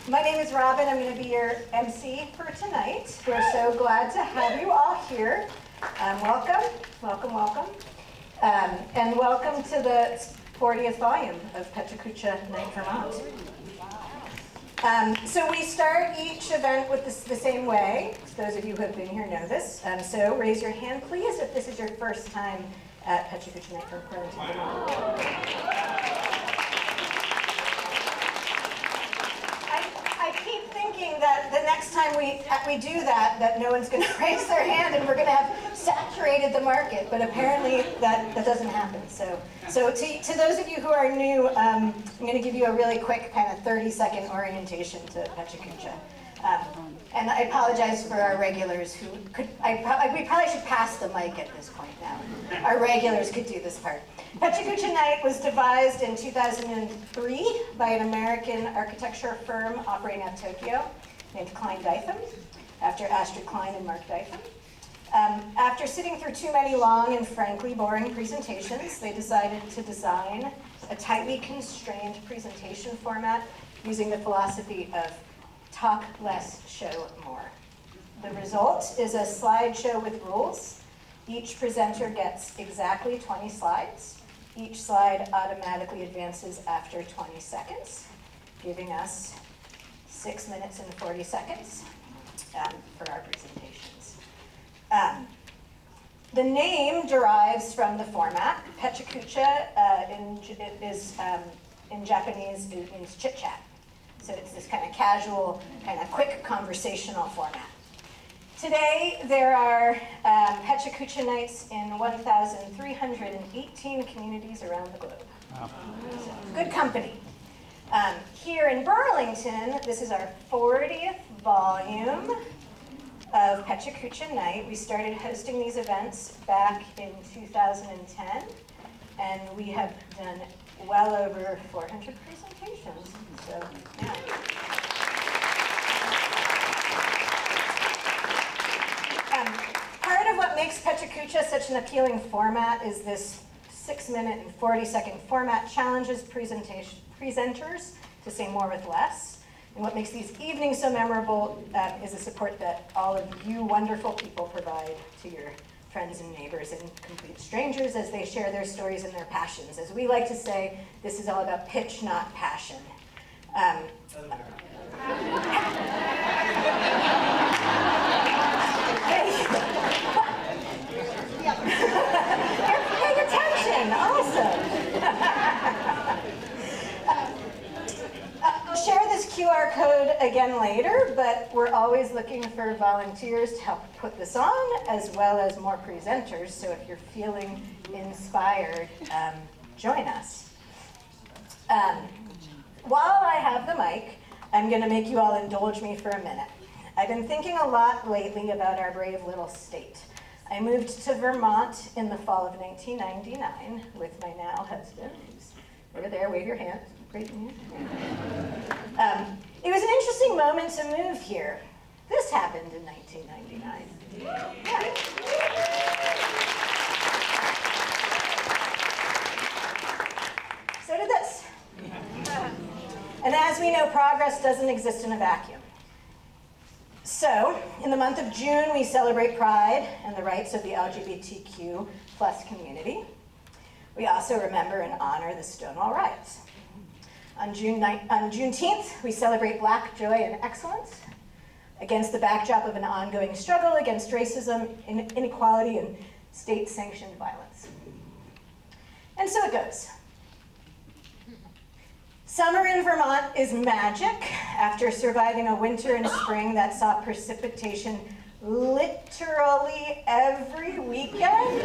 My name is Robin. I'm going to be your MC for tonight. We're so glad to have you all here. Welcome, welcome, welcome. And welcome to the 40th volume of PechaKucha Night Vermont. So we start each event with the same way. Those of you who have been here know this. So raise your hand, please, if this is your first time at PechaKucha Night Burlington, Vermont. I keep thinking that the next time we do that no one's going to raise their hand and we're going to have saturated the market, but apparently that doesn't happen. So to those of you who are new, I'm going to give you a really quick kind of 30-second orientation to PechaKucha. And I apologize for our regulars who could, we probably should pass the mic at this point now. Our regulars could do this part. PechaKucha Night was devised in 2003 by an American architecture firm operating out of Tokyo named Klein Dytham, after Astrid Klein and Mark Dytham. After sitting through too many long and frankly boring presentations, they decided to design a tightly constrained presentation format using the philosophy of talk less, show more. The result is a slideshow with rules. Each presenter gets exactly 20 slides. Each slide automatically advances after 20 seconds, giving us 6 minutes and 40 seconds for our presentations. The name derives from the format. PechaKucha in Japanese means chit-chat. So it's this kind of casual, kind of quick conversational format. Today, there are PechaKucha Nights in 1,318 communities around the globe. Wow. So, good company. Here in Burlington, this is our 40th volume of PechaKucha Night. We started hosting these events back in 2010, and we have done well over 400 presentations. So, yeah. Part of what makes PechaKucha such an appealing format is this 6-minute and 40-second format challenges presenters to say more with less. And what makes these evenings so memorable is the support that all of you wonderful people provide to your friends and neighbors and complete strangers as they share their stories and their passions. As we like to say, this is all about pitch, not passion. You're paying attention, awesome. I'll share this QR code again later, but we're always looking for volunteers to help put this on, as well as more presenters, so if you're feeling inspired, join us. While I have the mic, I'm going to make you all indulge me for a minute. I've been thinking a lot lately about our brave little state. I moved to Vermont in the fall of 1999 with my now husband, who's over there, wave your hand. Great. It was an interesting moment to move here. This happened in 1999. Yeah. So did this. And as we know, progress doesn't exist in a vacuum. So, in the month of June, we celebrate Pride and the rights of the LGBTQ plus community. We also remember and honor the Stonewall riots. On Juneteenth, we celebrate Black joy and excellence against the backdrop of an ongoing struggle against racism, inequality, and state-sanctioned violence. And so it goes. Summer in Vermont is magic after surviving a winter and spring that saw precipitation literally every weekend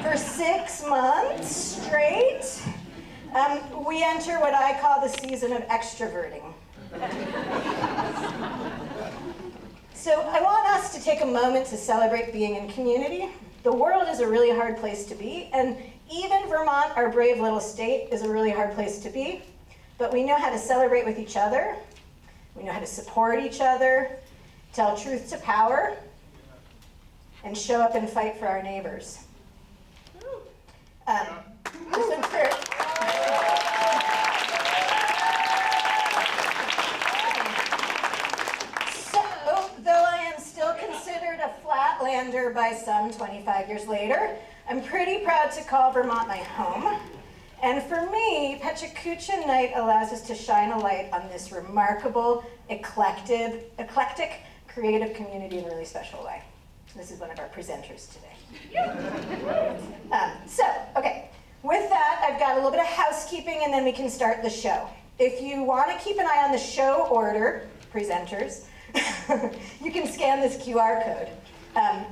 for 6 months straight. We enter what I call the season of extroverting. So I want us to take a moment to celebrate being in community. The world is a really hard place to be, and even Vermont, our brave little state, is a really hard place to be. But we know how to celebrate with each other. We know how to support each other, tell truth to power, and show up and fight for our neighbors. Listen for by some 25 years later, I'm pretty proud to call Vermont my home. And for me, PechaKucha Night allows us to shine a light on this remarkable, eclectic, creative community in a really special way. This is one of our presenters today. Okay, with that, I've got a little bit of housekeeping and then we can start the show. If you want to keep an eye on the show order, presenters, you can scan this QR code.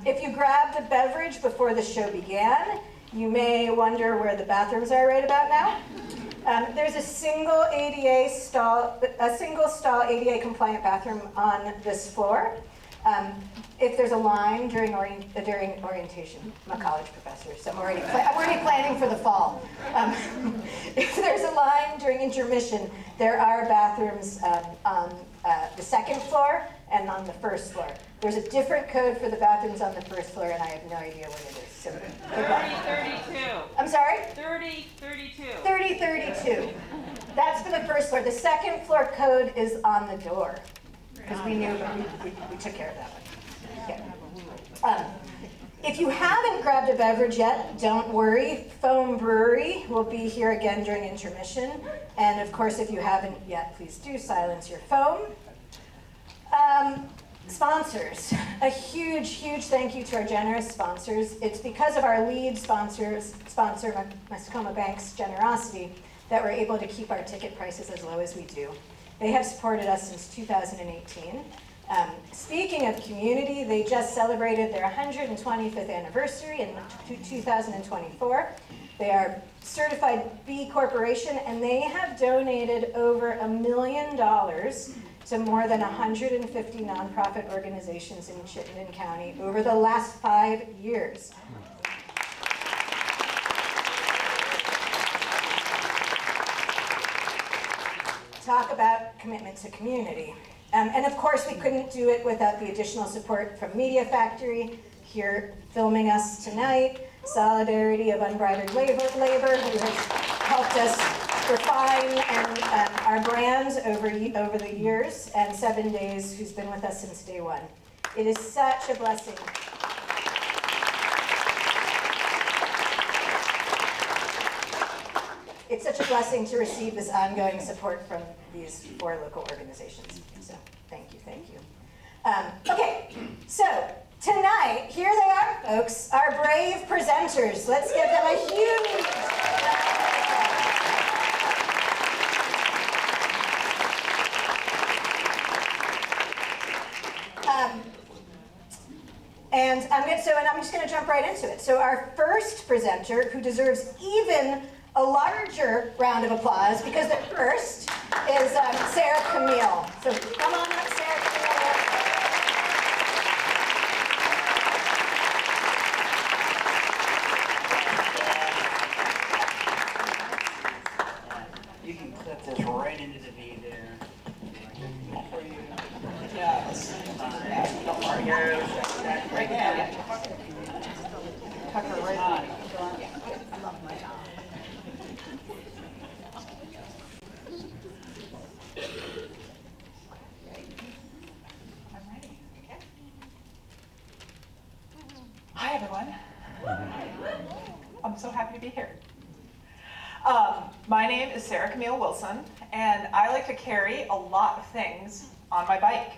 If you grabbed a beverage before the show began, you may wonder where the bathrooms are right about now. There's a single stall ADA compliant bathroom on this floor. If there's a line during orientation, I'm a college professor, so I'm already planning for the fall. If there's a line during intermission, there are bathrooms on the second floor and on the first floor. There's a different code for the bathrooms on the first floor, and I have no idea what it is. So 3032. I'm sorry? 3032. 3032. That's for the first floor. The second floor code is on the door, because we knew we took care of that one. Okay. If you haven't grabbed a beverage yet, don't worry. Foam Brewery will be here again during intermission. And of course, if you haven't yet, please do silence your phone. Sponsors. A huge thank you to our generous sponsors. It's because of our lead sponsor, Mascoma Bank's generosity, that we're able to keep our ticket prices as low as we do. They have supported us since 2018. Speaking of community, they just celebrated their 125th anniversary in 2024. They are certified B Corporation, and they have donated over $1 million to more than 150 nonprofit organizations in Chittenden County over the last 5 years. Talk about commitment to community. And of course, we couldn't do it without the additional support from Media Factory, here filming us tonight, Solidarity of Unbridled Labor, who has helped us refine our brand over the years, and 7 Days, who's been with us since day one. It is such a blessing. It's such a blessing to receive this ongoing support from these 4 local organizations. So thank you. Okay, so tonight, here they are, folks, our brave presenters. Let's give them a huge... I'm just going to jump right into it. So our first presenter, who deserves even a larger round of applause because they're first, is Sarah Camille. So come on up, Sarah Camille. You can clip this right into the V there. Yes. Don't worry. Right now. Tuck her right on. I love my job. I'm ready. Okay. Hi, everyone. I'm so happy to be here. My name is Sarah Camille Wilson, and I like to carry a lot of things on my bike.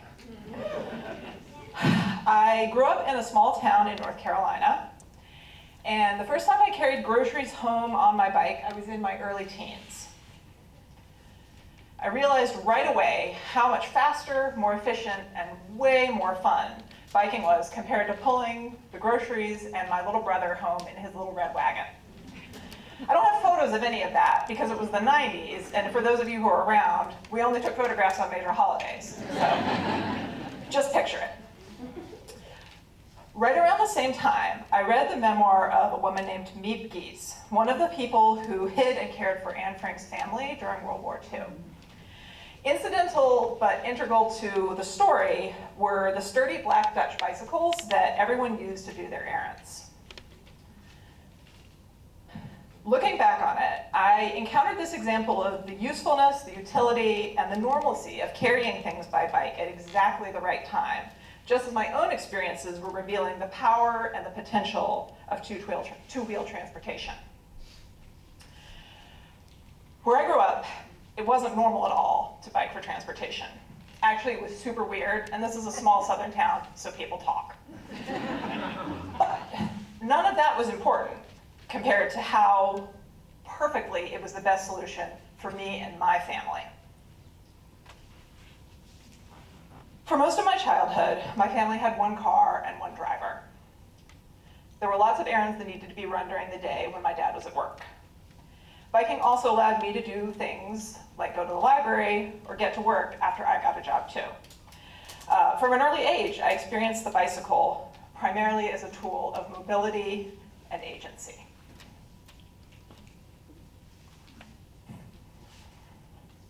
I grew up in a small town in North Carolina, and the first time I carried groceries home on my bike, I was in my early teens. I realized right away how much faster, more efficient, and way more fun biking was compared to pulling the groceries and my little brother home in his little red wagon. I don't have photos of any of that because it was the 90s, and for those of you who are around, we only took photographs on major holidays, so just picture it. Right around the same time, I read the memoir of a woman named Miep Gies, one of the people who hid and cared for Anne Frank's family during World War II. Incidental but integral to the story were the sturdy black Dutch bicycles that everyone used to do their errands. Looking back on it, I encountered this example of the usefulness, the utility, and the normalcy of carrying things by bike at exactly the right time just as my own experiences were revealing the power and the potential of two-wheel transportation. Where I grew up, it wasn't normal at all to bike for transportation. Actually, it was super weird, and this is a small southern town, so people talk. But none of that was important compared to how perfectly it was the best solution for me and my family. For most of my childhood, my family had one car and one driver. There were lots of errands that needed to be run during the day when my dad was at work. Biking also allowed me to do things like go to the library or get to work after I got a job too. From an early age, I experienced the bicycle primarily as a tool of mobility and agency.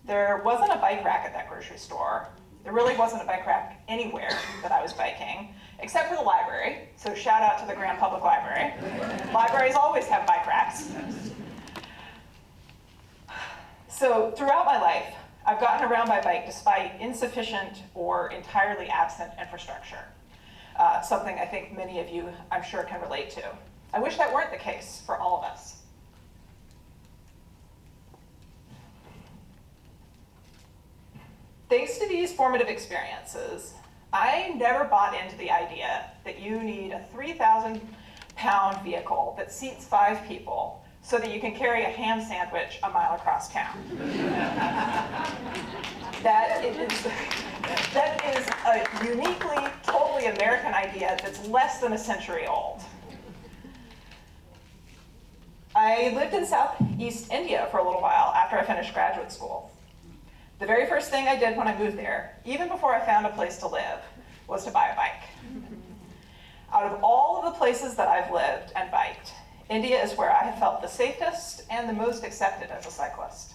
There wasn't a bike rack at that grocery store. There really wasn't a bike rack anywhere that I was biking, except for the library. So shout out to the Grand Public Library. Libraries always have bike racks. So throughout my life, I've gotten around by bike despite insufficient or entirely absent infrastructure. Something I think many of you, I'm sure, can relate to. I wish that weren't the case for all of us. Thanks to these formative experiences, I never bought into the idea that you need a 3,000-pound vehicle that seats 5 people so that you can carry a ham sandwich a mile across town. That is a uniquely, totally American idea that's less than a century old. I lived in Southeast India for a little while after I finished graduate school. The very first thing I did when I moved there, even before I found a place to live, was to buy a bike. Out of all of the places that I've lived and biked, India is where I have felt the safest and the most accepted as a cyclist.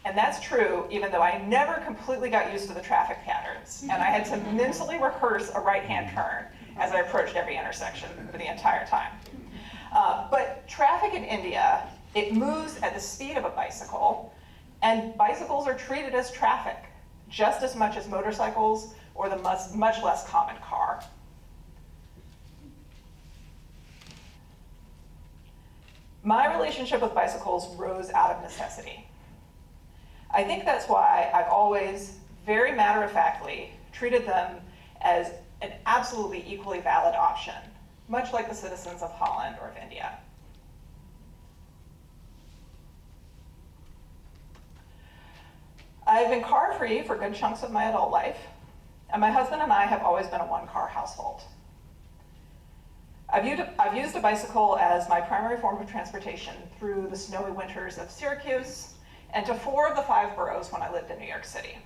And that's true even though I never completely got used to the traffic patterns, and I had to mentally rehearse a right-hand turn as I approached every intersection for the entire time. But traffic in India, it moves at the speed of a bicycle, and bicycles are treated as traffic, just as much as motorcycles or the much less common car. My relationship with bicycles rose out of necessity. I think that's why I've always, very matter-of-factly, treated them as an absolutely equally valid option, much like the citizens of Holland or of India. I've been car-free for good chunks of my adult life, and my husband and I have always been a one-car household. I've used a bicycle as my primary form of transportation through the snowy winters of Syracuse and to 4 of the 5 boroughs when I lived in New York City.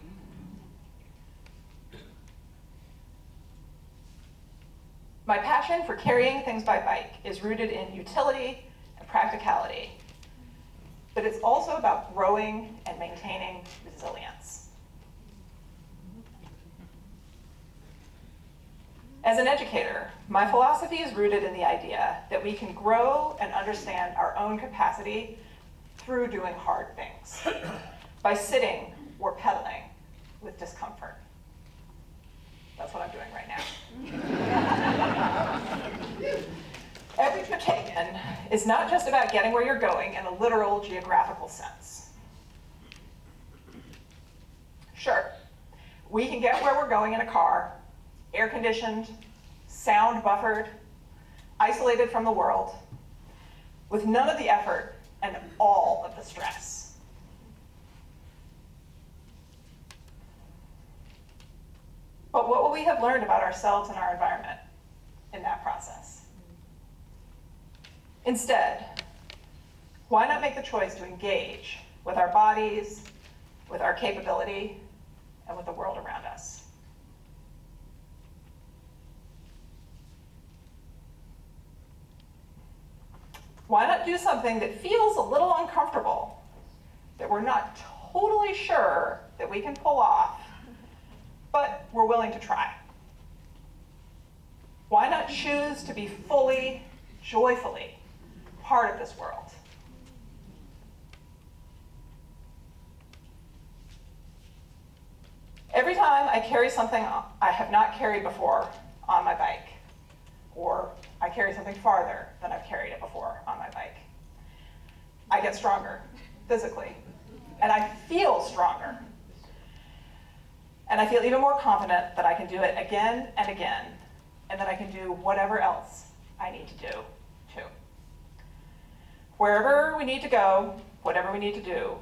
My passion for carrying things by bike is rooted in utility and practicality, but it's also about growing and maintaining resilience. As an educator, my philosophy is rooted in the idea that we can grow and understand our own capacity through doing hard things, by sitting or pedaling with discomfort. That's what I'm doing right now. Every PechaKucha is not just about getting where you're going in a literal geographical sense. Sure, we can get where we're going in a car, air-conditioned, sound buffered, isolated from the world, with none of the effort and all of the stress. But what will we have learned about ourselves and our environment in that process? Instead, why not make the choice to engage with our bodies, with our capability, and with the world around us? Why not do something that feels a little uncomfortable, that we're not totally sure that we can pull off, but we're willing to try? Why not choose to be fully, joyfully part of this world? Every time I carry something I have not carried before on my bike, or I carry something farther than I've carried it before on my bike, I get stronger physically, and I feel stronger. And I feel even more confident that I can do it again and again, and that I can do whatever else I need to do, too. Wherever we need to go, whatever we need to do,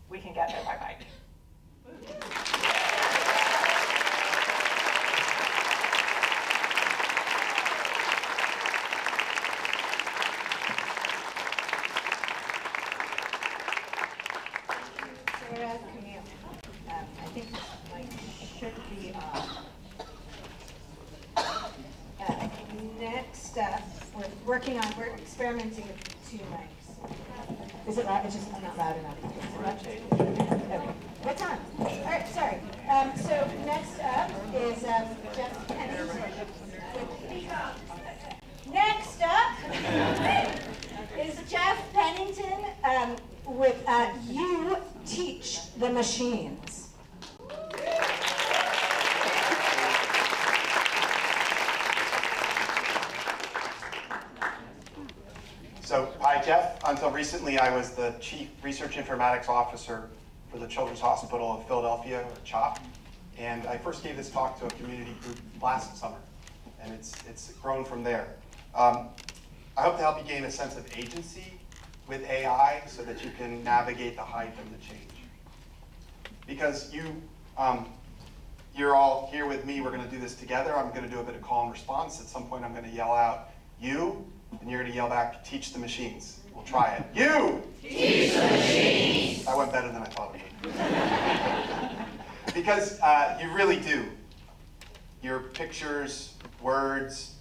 we can get there by bike. Sarah, Camille. I think this mic should be on. Next up, we're experimenting with 2 mics. Is it loud? It's just not loud enough. Is it loud? Okay. What's on? All right, sorry. So next up is Jeff Pennington. Next up is Jeff Pennington with You Teach the Machines. So, hi Jeff. Until recently, I was the Chief Research Informatics Officer for the Children's Hospital of Philadelphia, or CHOP. And I first gave this talk to a community group last summer, and it's grown from there. I hope to help you gain a sense of agency with AI so that you can navigate the hype and the change. Because you're all here with me, we're gonna do this together. I'm gonna do a bit of call and response. At some point, I'm gonna yell out, you, and you're gonna yell back, teach the machines. We'll try it. You! Teach the machines! That went better than I thought it would. Because you really do. Your pictures, words,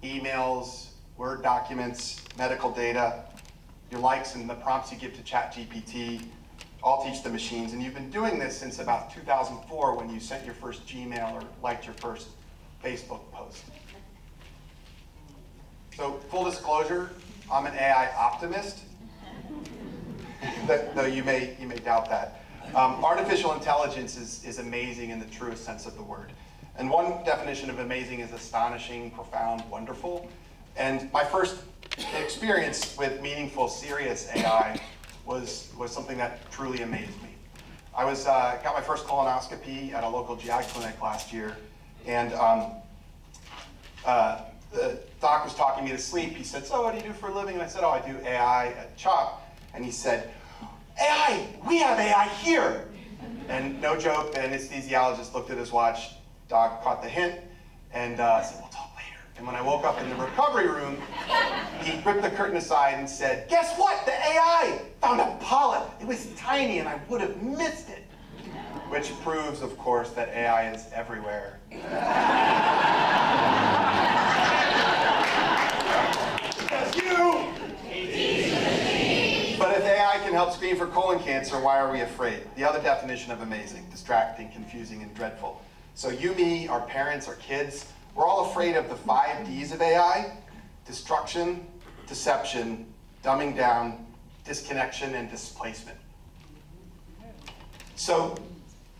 emails, Word documents, medical data, your likes and the prompts you give to ChatGPT, all teach the machines. And you've been doing this since about 2004 when you sent your first Gmail or liked your first Facebook post. So full disclosure, I'm an AI optimist, though you may doubt that. Artificial intelligence is amazing in the truest sense of the word. And one definition of amazing is astonishing, profound, wonderful. And my first experience with meaningful, serious AI was something that truly amazed me. I got my first colonoscopy at a local GI clinic last year, and the doc was talking me to sleep. He said, so what do you do for a living? And I said, oh, I do AI at CHOP. And he said, AI, we have AI here. And no joke, the anesthesiologist looked at his watch, doc caught the hint, and said, we'll talk later. And when I woke up in the recovery room, he ripped the curtain aside and said, guess what? The AI found a polyp. It was tiny and I would have missed it. Which proves, of course, that AI is everywhere. Because you! But if AI can help screen for colon cancer, why are we afraid? The other definition of amazing, distracting, confusing, and dreadful. So you, me, our parents, our kids, we're all afraid of the 5 Ds of AI: destruction, deception, dumbing down, disconnection, and displacement. So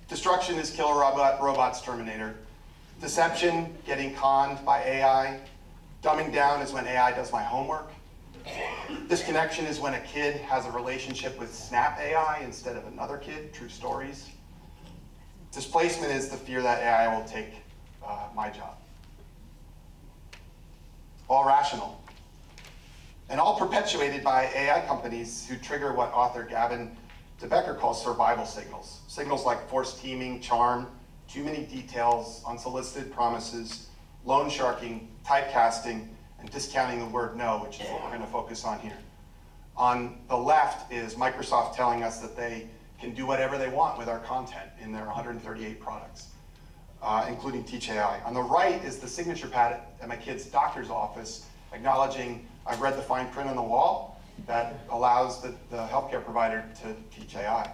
destruction is killer robots, Terminator. Deception, getting conned by AI. Dumbing down is when AI does my homework. Disconnection is when a kid has a relationship with Snap AI instead of another kid, true stories. Displacement is the fear that AI will take my job. All rational. And all perpetuated by AI companies who trigger what author Gavin de Becker calls survival signals. Signals like forced teaming, charm, too many details, unsolicited promises, loan sharking, typecasting, and discounting the word no, which is what we're going to focus on here. On the left is Microsoft telling us that they can do whatever they want with our content in their 138 products, including Teach AI. On the right is the signature pad at my kid's doctor's office, acknowledging I've read the fine print on the wall that allows the healthcare provider to teach AI,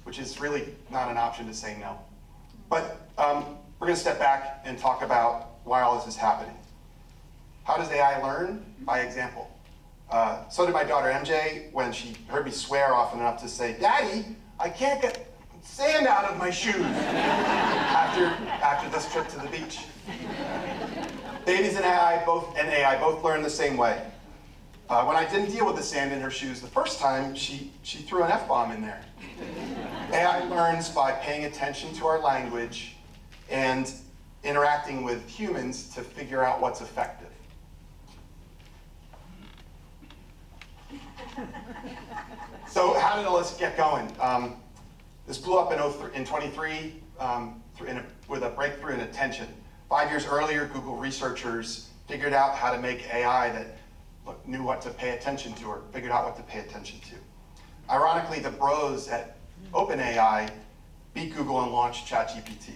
which is really not an option to say no. But we're going to step back and talk about why all this is happening. How does AI learn? By example. So did my daughter MJ when she heard me swear often enough to say, Daddy, I can't get sand out of my shoes after this trip to the beach. Babies and AI both learn the same way. When I didn't deal with the sand in her shoes the first time, she threw an F-bomb in there. AI learns by paying attention to our language and interacting with humans to figure out what's effective. So how did all this get going? This blew up in 23 with a breakthrough in attention. 5 years earlier, Google researchers figured out how to make AI that knew what to pay attention to, or figured out what to pay attention to. Ironically, the bros at OpenAI beat Google and launched ChatGPT,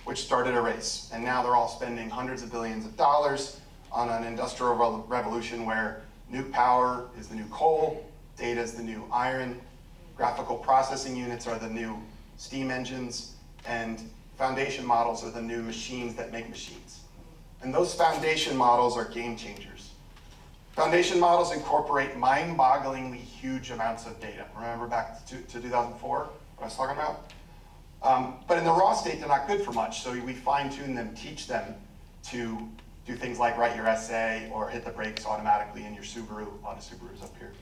which started a race. And now they're all spending hundreds of billions of dollars on an industrial revolution where nuke power is the new coal, data is the new iron, graphical processing units are the new steam engines, and foundation models are the new machines that make machines. And those foundation models are game changers. Foundation models incorporate mind-bogglingly huge amounts of data. Remember back to 2004, what I was talking about? But in the raw state, they're not good for much, so we fine-tune them, teach them to do things like write your essay or hit the brakes automatically in your Subaru. A lot of Subarus up here.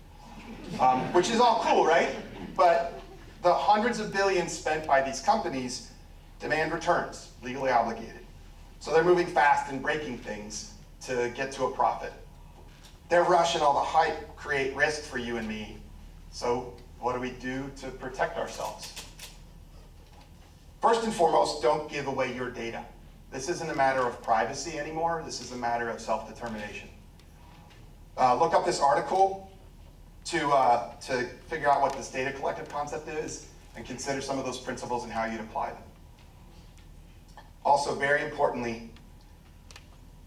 Which is all cool, right? But the hundreds of billions spent by these companies demand returns, legally obligated. So they're moving fast and breaking things to get to a profit. Their rush and all the hype create risk for you and me. So what do we do to protect ourselves? First and foremost, don't give away your data. This isn't a matter of privacy anymore. This is a matter of self-determination. Look up this article to figure out what this data collective concept is and consider some of those principles and how you'd apply them. Also, very importantly,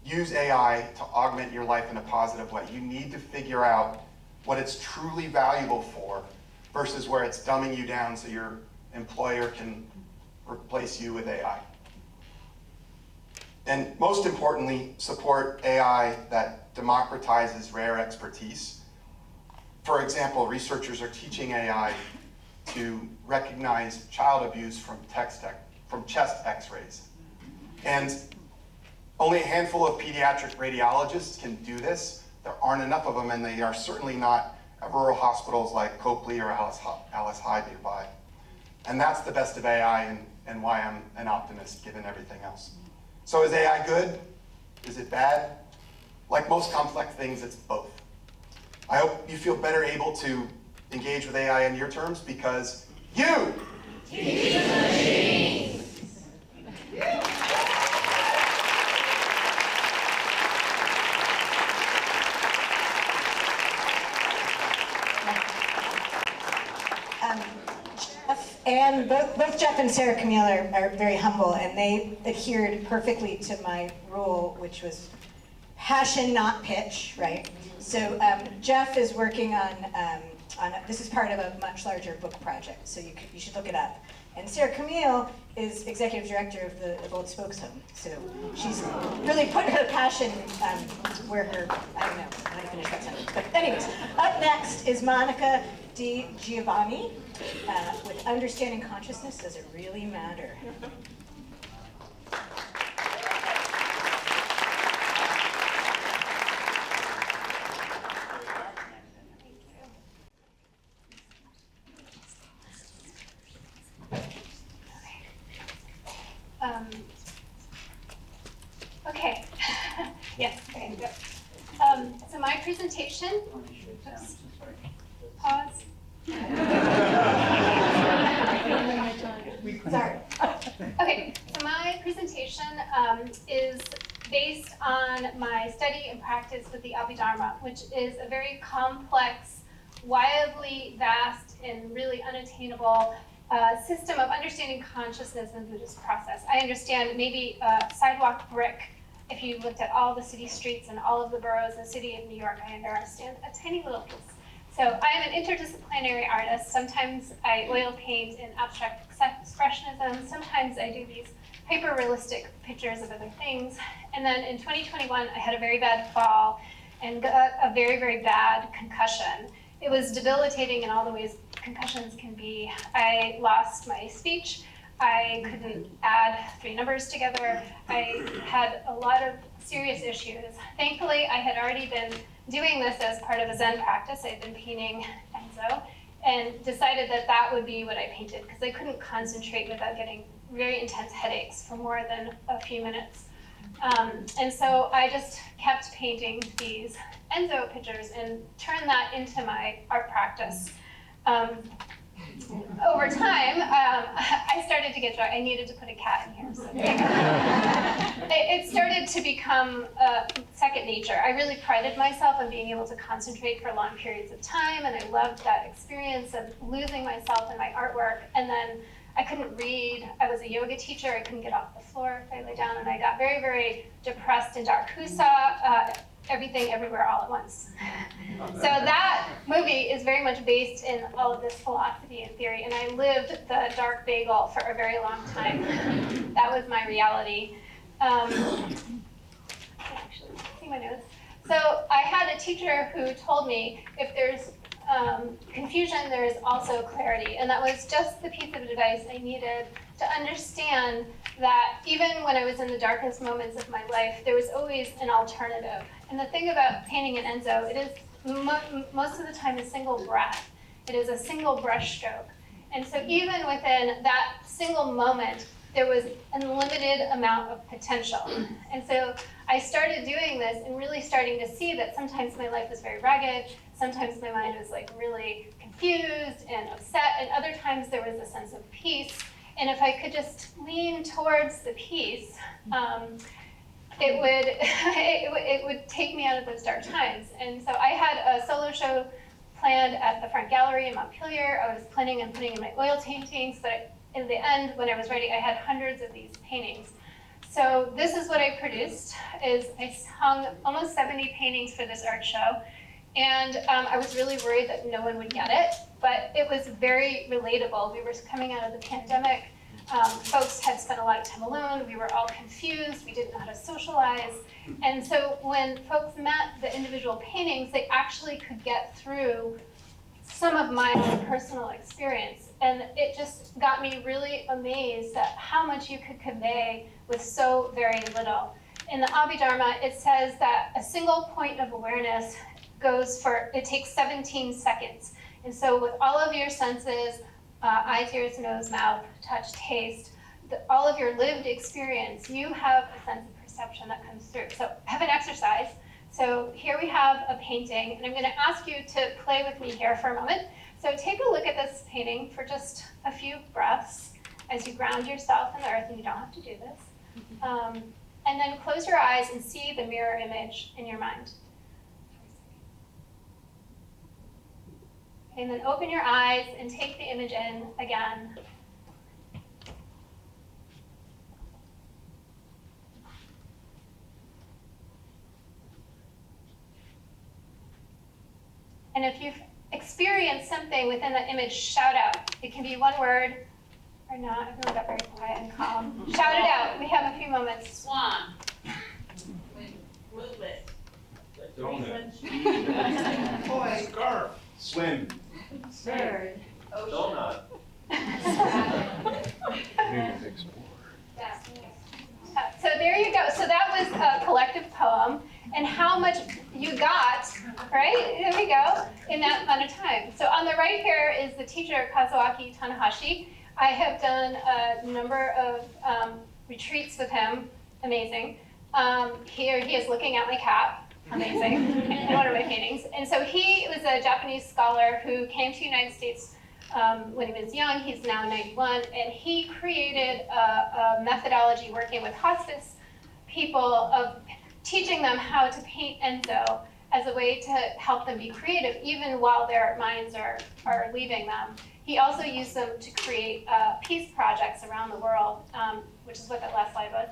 use AI to augment your life in a positive way. You need to figure out what it's truly valuable for versus where it's dumbing you down so your employer can replace you with AI. And most importantly, support AI that democratizes rare expertise. For example, researchers are teaching AI to recognize child abuse from chest x-rays. And only a handful of pediatric radiologists can do this. There aren't enough of them, and they are certainly not at rural hospitals like Copley or Alice Hyde nearby. And that's the best of AI and why I'm an optimist given everything else. So is AI good? Is it bad? Like most complex things, it's both. I hope you feel better able to engage with AI on your terms because you teach the machines. And both Jeff and Sarah Camille are very humble, and they adhered perfectly to my rule, which was passion, not pitch, right? So Jeff is working on this is part of a much larger book project, so you should look it up. And Sarah Camille is executive director of the Old Spokes Home, so she's really put her passion where her, I don't know how to finish that sentence. But anyways, up next is Monica DiGiovanni with Understanding Consciousness, Does It Really Matter? Okay. Yes. Okay. Good. So my presentation. Oops, pause. Sorry. Okay. So my presentation is based on my study and practice with the Abhidharma, which is a very complex, wildly vast, and really unattainable system of understanding consciousness in the Buddhist process. I understand maybe sidewalk brick. If you looked at all the city streets and all of the boroughs in the city of New York, I understand a tiny little piece. So I am an interdisciplinary artist. Sometimes I oil paint in abstract expressionism. Sometimes I do these hyper-realistic pictures of other things. And then in 2021, I had a very bad fall and got a very, very bad concussion. It was debilitating in all the ways concussions can be. I lost my speech. I couldn't add 3 numbers together. I had a lot of serious issues. Thankfully, I had already been doing this as part of a Zen practice. I'd been painting Enzo and decided that that would be what I painted because I couldn't concentrate without getting very intense headaches for more than a few minutes. And so I just kept painting these Enzo pictures and turned that into my art practice. Over time, I started to get dry. I needed to put a cat in here. So it started to become second nature. I really prided myself on being able to concentrate for long periods of time, and I loved that experience of losing myself in my artwork. And then I couldn't read. I was a yoga teacher. I couldn't get off the floor if I lay down, and I got very, very depressed and darkusa. Everything, everywhere, all at once. So that movie is very much based in all of this philosophy and theory, and I lived the dark bagel for a very long time. That was my reality. Actually, see my notes. So I had a teacher who told me if there's confusion, there is also clarity, and that was just the piece of advice I needed to understand that even when I was in the darkest moments of my life, there was always an alternative. And the thing about painting an Enzo, it is most of the time a single breath. It is a single brush stroke. And so even within that single moment, there was an unlimited amount of potential. And so I started doing this and really starting to see that sometimes my life was very ragged, sometimes my mind was like really confused and upset, and other times there was a sense of peace. And if I could just lean towards the peace, it would take me out of those dark times. And so I had a solo show planned at the front gallery in Montpelier. I was planning on putting in my oil paintings, but in the end, when I was ready, I had hundreds of these paintings. So this is what I produced, is I hung almost 70 paintings for this art show. And I was really worried that no one would get it, but it was very relatable. We were coming out of the pandemic. Folks had spent a lot of time alone. We were all confused. We didn't know how to socialize. And so when folks met the individual paintings, they actually could get through some of my own personal experience. And it just got me really amazed at how much you could convey with so very little. In the Abhidharma, it says that a single point of awareness it takes 17 seconds. And so with all of your senses, eyes, ears, nose, mouth, touch, taste, all of your lived experience, you have a sense of perception that comes through. So I have an exercise. So here we have a painting, and I'm going to ask you to play with me here for a moment. So take a look at this painting for just a few breaths as you ground yourself in the earth, and you don't have to do this. And then close your eyes and see the mirror image in your mind. And then open your eyes and take the image in again. And if you've experienced something within that image, shout out. It can be one word or not. Everyone got very quiet and calm. Shout it out. We have a few moments. Swan. Move it. Donut. Boy. Scarf. Swim. Bird. Donut. So there you go. So that was a collective poem, and how much you got, right? There we go, in that amount of time. So on the right here is the teacher, Kazuaki Tanahashi. I have done a number of retreats with him. Amazing. Here he is looking at my cat. Amazing. In one of my paintings. And so he was a Japanese scholar who came to the United States when he was young. He's now 91, and he created a methodology working with hospice people of teaching them how to paint Enzo as a way to help them be creative, even while their minds are leaving them. He also used them to create peace projects around the world, which is what that last slide was.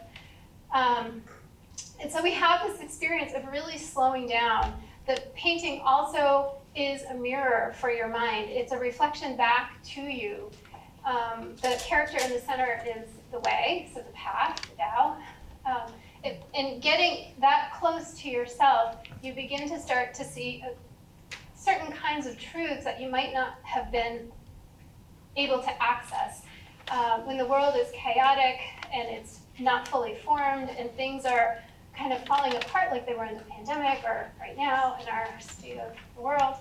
And so we have this experience of really slowing down. The painting also is a mirror for your mind. It's a reflection back to you. The character in the center is the way, so the path, the Tao. And getting that close to yourself, you begin to start to see certain kinds of truths that you might not have been able to access. When the world is chaotic and it's not fully formed and things are kind of falling apart like they were in the pandemic or right now in our state of the world,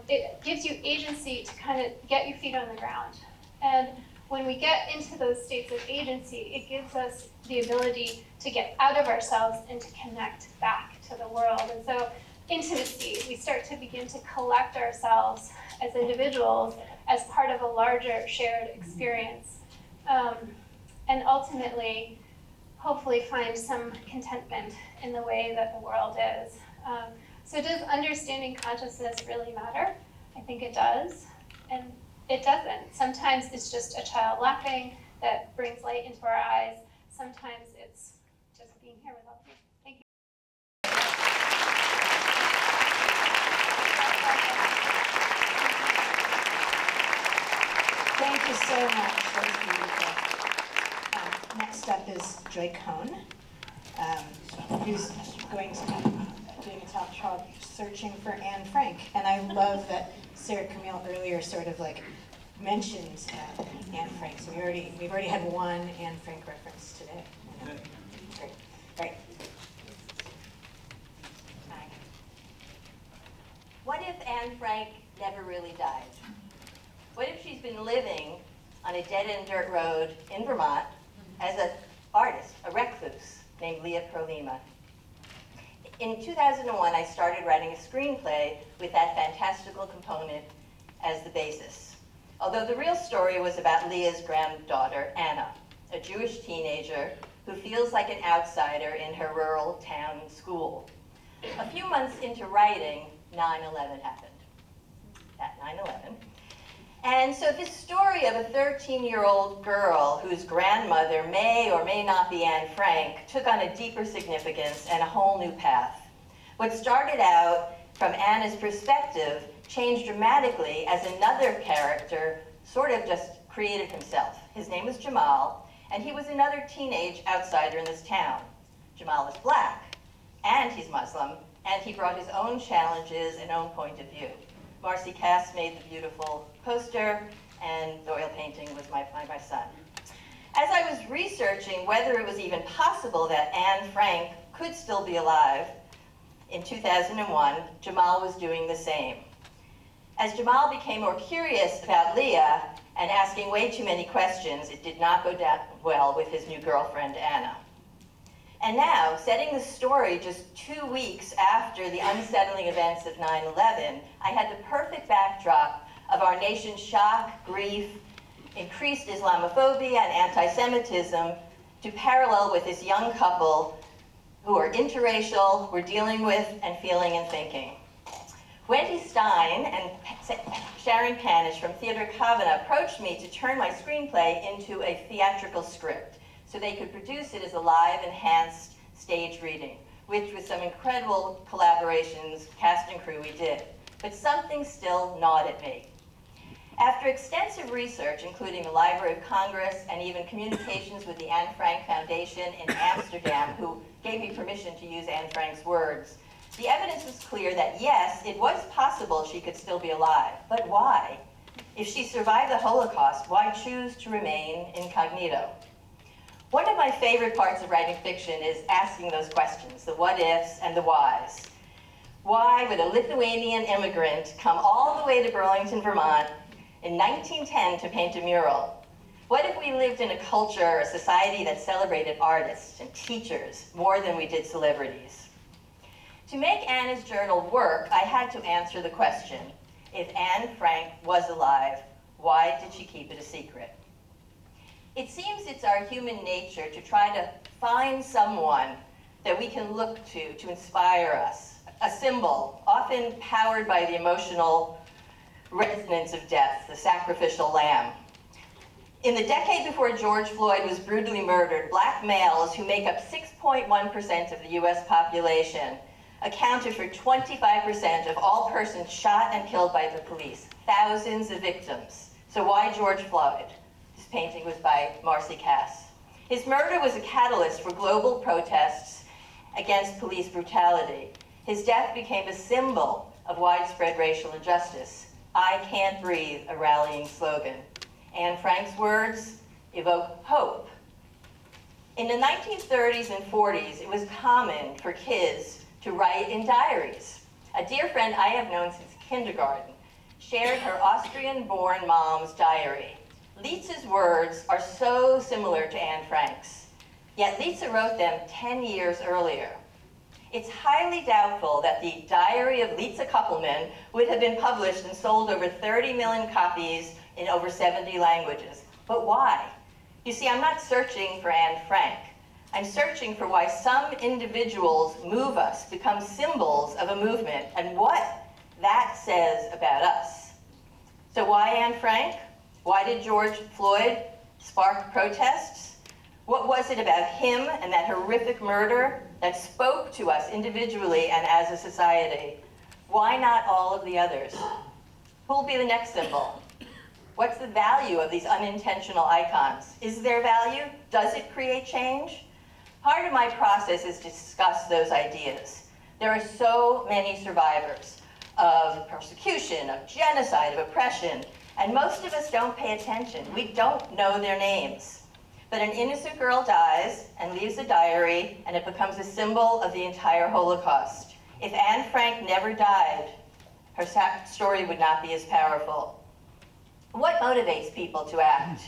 it gives you agency to kind of get your feet on the ground. And when we get into those states of agency, it gives us the ability to get out of ourselves and to connect back to the world. And so intimacy, we start to begin to collect ourselves as individuals as part of a larger shared experience. And ultimately, hopefully find some contentment in the way that the world is. So does understanding consciousness really matter? I think it does, and it doesn't. Sometimes it's just a child laughing that brings light into our eyes. Sometimes it's just being here with all of you. Thank you. Thank you so much. That was beautiful. Next up is Joy Cohen, who's going to be doing a talk called Searching for Anne Frank. And I love that Sarah Camille earlier sort of like mentioned Anne Frank. So we've already had one Anne Frank reference today. Great. Great. Hi. What if Anne Frank never really died? What if she's been living on a dead-end dirt road in Vermont as an artist, a recluse, named Leah Perlima? In 2001, I started writing a screenplay with that fantastical component as the basis. Although the real story was about Leah's granddaughter, Anna, a Jewish teenager who feels like an outsider in her rural town school. A few months into writing, 9/11 happened. That 9/11. And so this story of a 13-year-old girl whose grandmother may or may not be Anne Frank took on a deeper significance and a whole new path. What started out from Anna's perspective changed dramatically as another character sort of just created himself. His name was Jamal, and he was another teenage outsider in this town. Jamal is black, and he's Muslim, and he brought his own challenges and own point of view. Marcy Cass made the beautiful poster, and the oil painting was by my son. As I was researching whether it was even possible that Anne Frank could still be alive, in 2001, Jamal was doing the same. As Jamal became more curious about Leah and asking way too many questions, it did not go down well with his new girlfriend, Anna. And now, setting the story just 2 weeks after the unsettling events of 9/11, I had the perfect backdrop of our nation's shock, grief, increased Islamophobia and anti-Semitism to parallel with this young couple who are interracial, were dealing with and feeling and thinking. Wendy Stein and Sharon Panish from Theater Kavana approached me to turn my screenplay into a theatrical script so they could produce it as a live, enhanced stage reading, which with some incredible collaborations, cast and crew, we did. But something still gnawed at me. After extensive research, including the Library of Congress and even communications with the Anne Frank Foundation in Amsterdam, who gave me permission to use Anne Frank's words, the evidence was clear that yes, it was possible she could still be alive. But why? If she survived the Holocaust, why choose to remain incognito? One of my favorite parts of writing fiction is asking those questions, the what ifs and the whys. Why would a Lithuanian immigrant come all the way to Burlington, Vermont in 1910 to paint a mural? What if we lived in a culture, a society that celebrated artists and teachers more than we did celebrities? To make Anna's journal work, I had to answer the question, if Anne Frank was alive, why did she keep it a secret? It seems it's our human nature to try to find someone that we can look to inspire us, a symbol, often powered by the emotional resonance of death, the sacrificial lamb. In the decade before George Floyd was brutally murdered, black males, who make up 6.1% of the US population, accounted for 25% of all persons shot and killed by the police, thousands of victims. So why George Floyd? This painting was by Marcy Cass. His murder was a catalyst for global protests against police brutality. His death became a symbol of widespread racial injustice. I can't breathe, a rallying slogan. Anne Frank's words evoke hope. In the 1930s and 40s, it was common for kids to write in diaries. A dear friend I have known since kindergarten shared her Austrian-born mom's diary. Lietz's words are so similar to Anne Frank's, yet Lietz wrote them 10 years earlier. It's highly doubtful that the Diary of Lietz Koppelman would have been published and sold over 30 million copies in over 70 languages. But why? You see, I'm not searching for Anne Frank. I'm searching for why some individuals move us, become symbols of a movement, and what that says about us. So why Anne Frank? Why did George Floyd spark protests? What was it about him and that horrific murder that spoke to us individually and as a society? Why not all of the others? Who will be the next symbol? What's the value of these unintentional icons? Is there value? Does it create change? Part of my process is to discuss those ideas. There are so many survivors of persecution, of genocide, of oppression, and most of us don't pay attention. We don't know their names. But an innocent girl dies and leaves a diary, and it becomes a symbol of the entire Holocaust. If Anne Frank never died, her story would not be as powerful. What motivates people to act,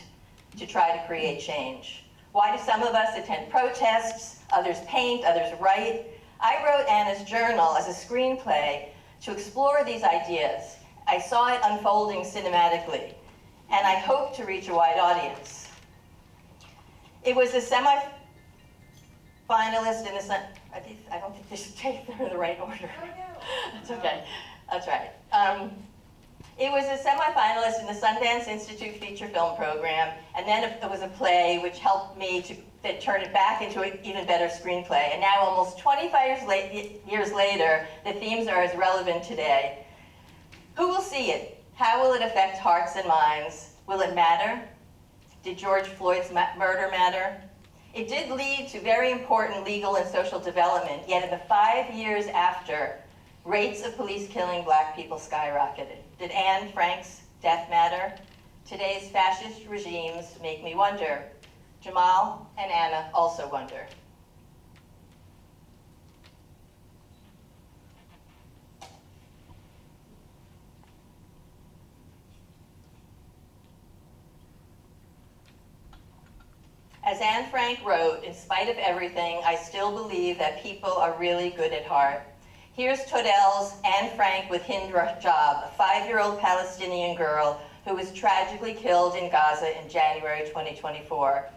to try to create change? Why do some of us attend protests, others paint, others write? I wrote Anna's journal as a screenplay to explore these ideas. I saw it unfolding cinematically, and I hope to reach a wide audience. It was a semi-finalist in the I don't think they should take them in the right order. That's okay. That's right. It was a semi-finalist in the Sundance Institute feature film program, and then it was a play which helped me to turn it back into an even better screenplay. And now, almost 25 years later, the themes are as relevant today. Who will see it? How will it affect hearts and minds? Will it matter? Did George Floyd's murder matter? It did lead to very important legal and social development, yet in the 5 years after, rates of police killing black people skyrocketed. Did Anne Frank's death matter? Today's fascist regimes make me wonder. Jamal and Anna also wonder. As Anne Frank wrote, in spite of everything, I still believe that people are really good at heart. Here's Todel's Anne Frank with Hind Rajab, a 5-year-old Palestinian girl who was tragically killed in Gaza in January 2024.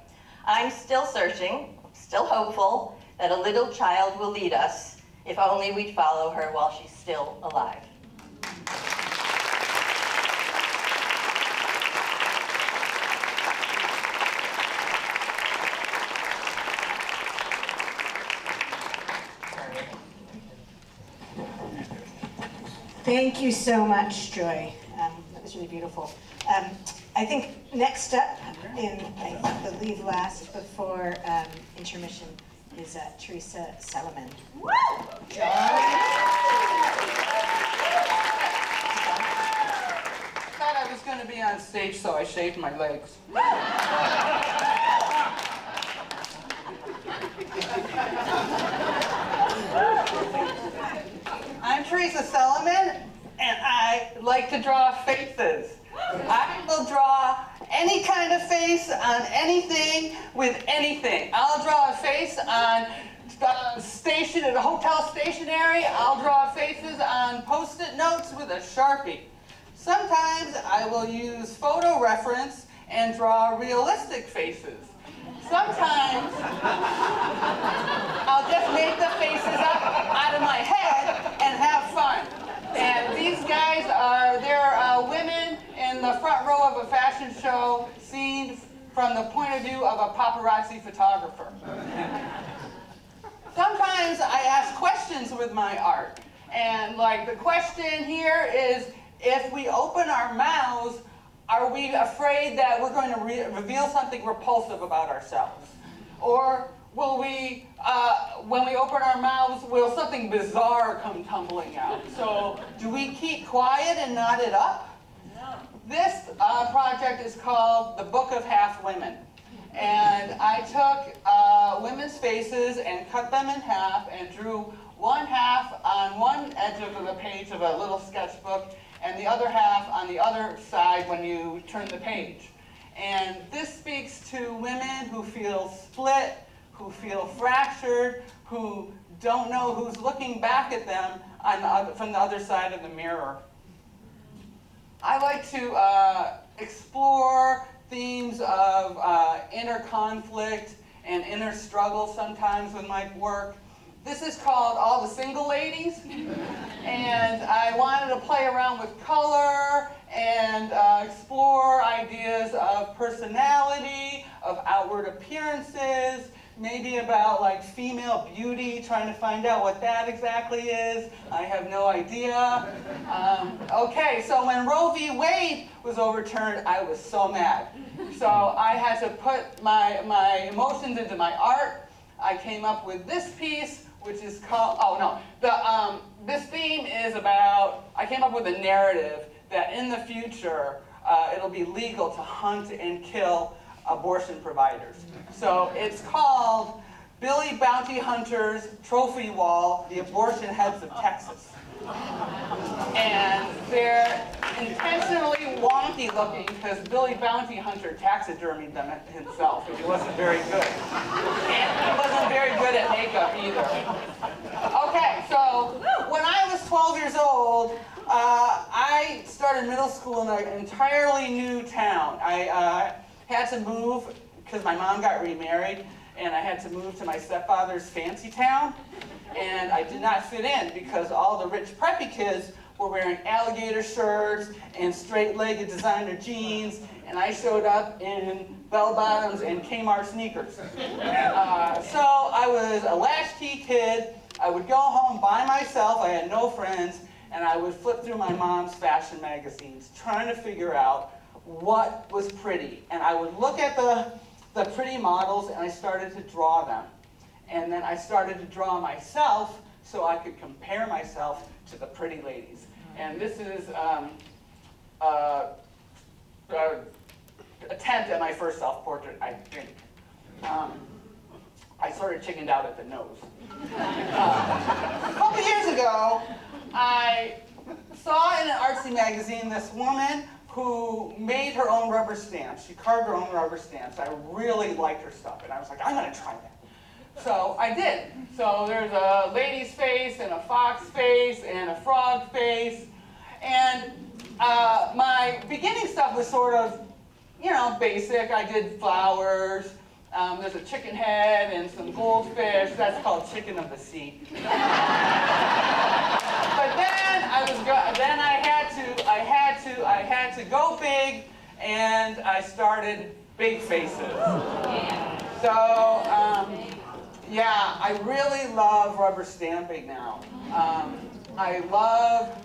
I'm still searching, still hopeful that a little child will lead us, if only we'd follow her while she's still alive. Thank you so much, Joy. That was really beautiful. I think next up, I believe last before intermission, is Teresa Celemin. Woo! Thought I was going to be on stage, so I shaved my legs. I'm Teresa Celemin, and I like to draw faces. I will draw any kind of face on anything with anything. I'll draw a face on station at a hotel stationery. I'll draw faces on Post-it notes with a Sharpie. Sometimes I will use photo reference and draw realistic faces. Sometimes I'll just make the faces up out of my head and have fun. And these guys they're women in the front row of a fashion show seen from the point of view of a paparazzi photographer. Sometimes I ask questions with my art. And like the question here is, if we open our mouths, are we afraid that we're going to reveal something repulsive about ourselves? Or will we, when we open our mouths, will something bizarre come tumbling out? So do we keep quiet and knot it up? No. This project is called The Book of Half Women. And I took women's faces and cut them in half and drew one half on one edge of the page of a little sketchbook and the other half on the other side when you turn the page. And this speaks to women who feel split, who feel fractured, who don't know who's looking back at them from the other side of the mirror. I like to explore themes of inner conflict and inner struggle sometimes with my work. This is called All the Single Ladies, and I wanted to play around with color and explore ideas of personality, of outward appearances, maybe about like female beauty, trying to find out what that exactly is. I have no idea. Okay, so when Roe v. Wade was overturned, I was so mad. So I had to put my emotions into my art. I came up with this piece, which is called, this theme is about, I came up with a narrative that in the future, it'll be legal to hunt and kill abortion providers. So it's called Billy Bounty Hunter's Trophy Wall, the Abortion Heads of Texas. And they're intentionally wonky looking because Billy Bounty Hunter taxidermied them himself. He wasn't very good. And he wasn't very good at makeup either. Okay, so when I was 12 years old, I started middle school in an entirely new town. I had to move because my mom got remarried, and I had to move to my stepfather's fancy town. And I did not fit in because all the rich preppy kids were wearing alligator shirts and straight-legged designer jeans, and I showed up in bell-bottoms and Kmart sneakers. So I was a latchkey kid. I would go home by myself. I had no friends, and I would flip through my mom's fashion magazines, trying to figure out what was pretty. And I would look at the pretty models, and I started to draw them. And then I started to draw myself so I could compare myself to the pretty ladies. And this is attempt at my first self-portrait, I think. I sort of chickened out at the nose. A couple years ago, I saw in an artsy magazine this woman who made her own rubber stamps. She carved her own rubber stamps. I really liked her stuff, and I was like, I'm gonna try that. So I did. So there's a lady's face, and a fox face, and a frog face. And my beginning stuff was sort of, basic. I did flowers. There's a chicken head and some goldfish. That's called chicken of the sea. But then I had to go big, and I started big faces. So. Yeah, I really love rubber stamping now. I love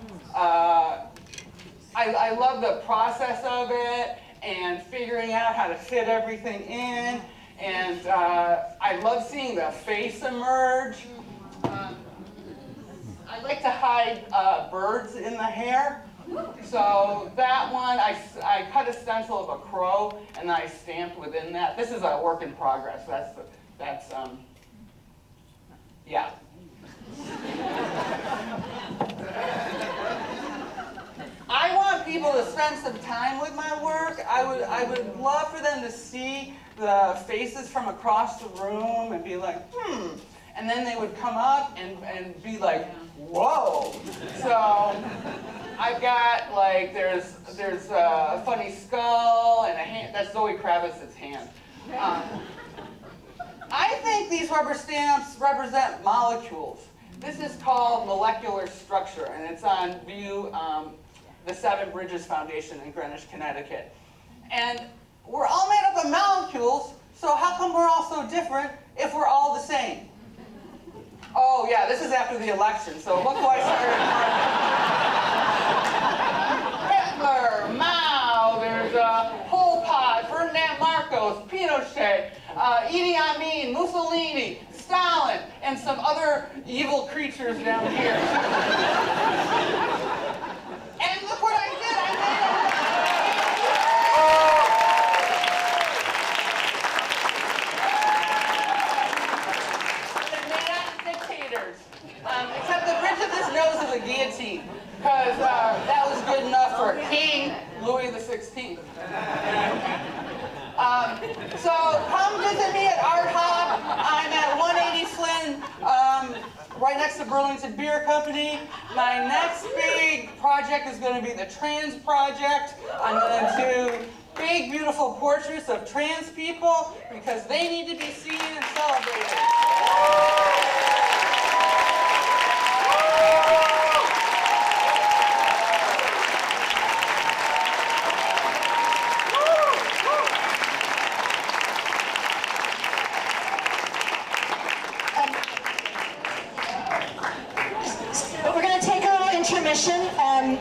the process of it and figuring out how to fit everything in. And I love seeing the face emerge. I like to hide birds in the hair. So that one, I cut a stencil of a crow and then I stamped within that. This is a work in progress. Yeah. I want people to spend some time with my work. I would love for them to see the faces from across the room and be like, and then they would come up and be like, whoa. So I've got there's a funny skull and a hand. That's Zoe Kravitz's hand. I think these rubber stamps represent molecules. This is called molecular structure, and it's on view, the Seven Bridges Foundation in Greenwich, Connecticut. And we're all made up of molecules, so how come we're all so different if we're all the same? Oh yeah, this is after the election, so look who I started. Hitler, Mao, there's Pol Pot, Ferdinand Marcos, Pinochet. Idi Amin, Mussolini, Stalin, and some other evil creatures down here. And look what I did, I made dictators. Except the bridge of this nose is a guillotine, because that was good enough for King Louis XVI. So come visit me at Art Hop. I'm at 180 Flynn, right next to Burlington Beer Company. My next big project is going to be the Trans Project. I'm going to do big, beautiful portraits of trans people because they need to be seen and celebrated.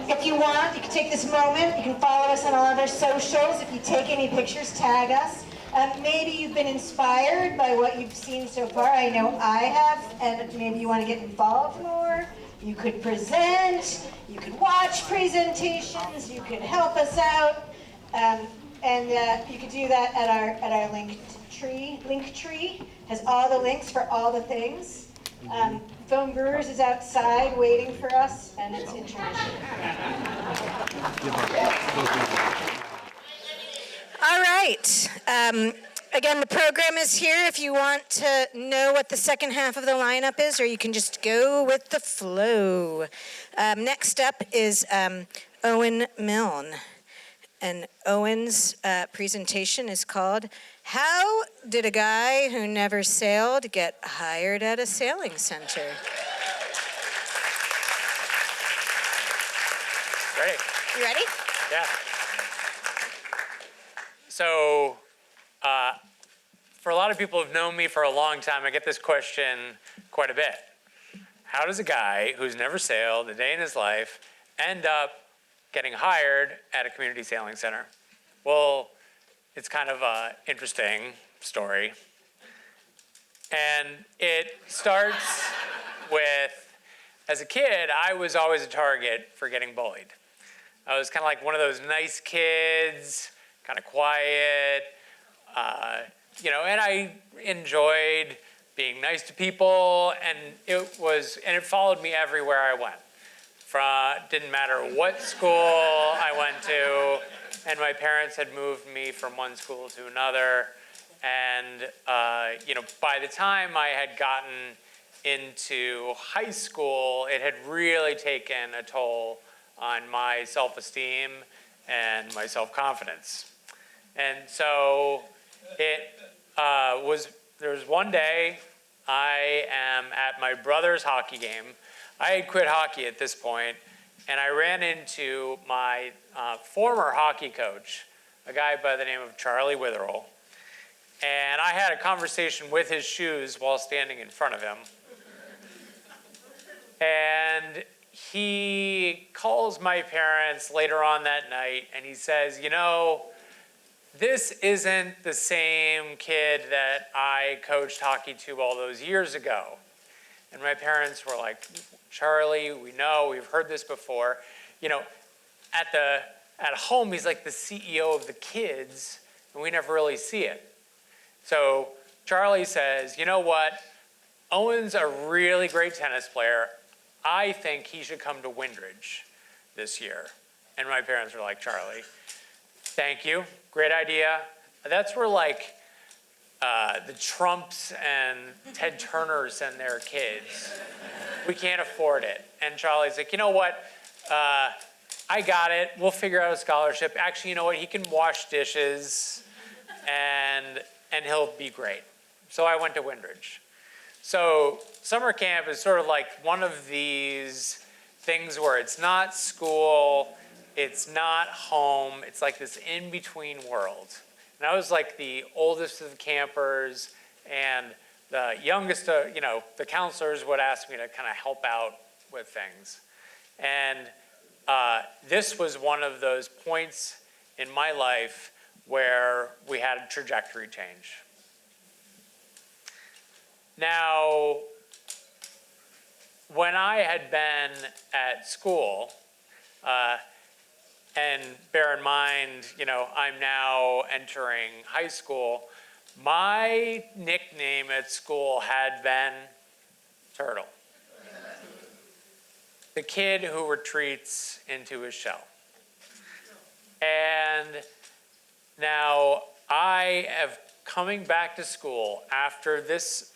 If you want, you can take this moment. You can follow us on all of our socials. If you take any pictures, tag us. Maybe you've been inspired by what you've seen so far. I know I have, and maybe you want to get involved more. You could present. You could watch presentations. You could help us out, and you could do that at our Linktree has all the links for all the things. Foam Brewers is outside waiting for us, and it's intermission. All right. Again, the program is here if you want to know what the second half of the lineup is, or you can just go with the flow. Next up is Owen Milne. And Owen's presentation is called How Did a Guy Who Never Sailed Get Hired at a Sailing Center? Ready? You ready? Yeah. So, for a lot of people who've known me for a long time, I get this question quite a bit. How does a guy who's never sailed a day in his life end up getting hired at a community sailing center? Well, it's kind of an interesting story. And it starts with, as a kid, I was always a target for getting bullied. I was kind of like one of those nice kids, kind of quiet, and I enjoyed being nice to people, and it followed me everywhere I went. Didn't matter what school I went to, and my parents had moved me from one school to another. And by the time I had gotten into high school, it had really taken a toll on my self-esteem and my self-confidence. And so there was one day I am at my brother's hockey game. I had quit hockey at this point, and I ran into my former hockey coach, a guy by the name of Charlie Witherell. And I had a conversation with his shoes while standing in front of him. And he calls my parents later on that night, and he says, this isn't the same kid that I coached hockey to all those years ago. And my parents were like, Charlie, we know, we've heard this before. At home, he's like the CEO of the kids, and we never really see it. So Charlie says, you know what? Owen's a really great tennis player. I think he should come to Windridge this year. And my parents were like, Charlie, thank you, great idea. That's where the Trumps and Ted Turners send their kids. We can't afford it. And Charlie's like, you know what? I got it. We'll figure out a scholarship. Actually, you know what? He can wash dishes, and he'll be great. So I went to Windridge. So summer camp is sort of like one of these things where it's not school, it's not home, it's like this in-between world. And I was like the oldest of the campers, and the youngest, the counselors would ask me to kind of help out with things. And this was one of those points in my life where we had a trajectory change. Now, when I had been at school, and bear in mind, I'm now entering high school, my nickname at school had been Turtle. The kid who retreats into his shell. And now I have coming back to school after this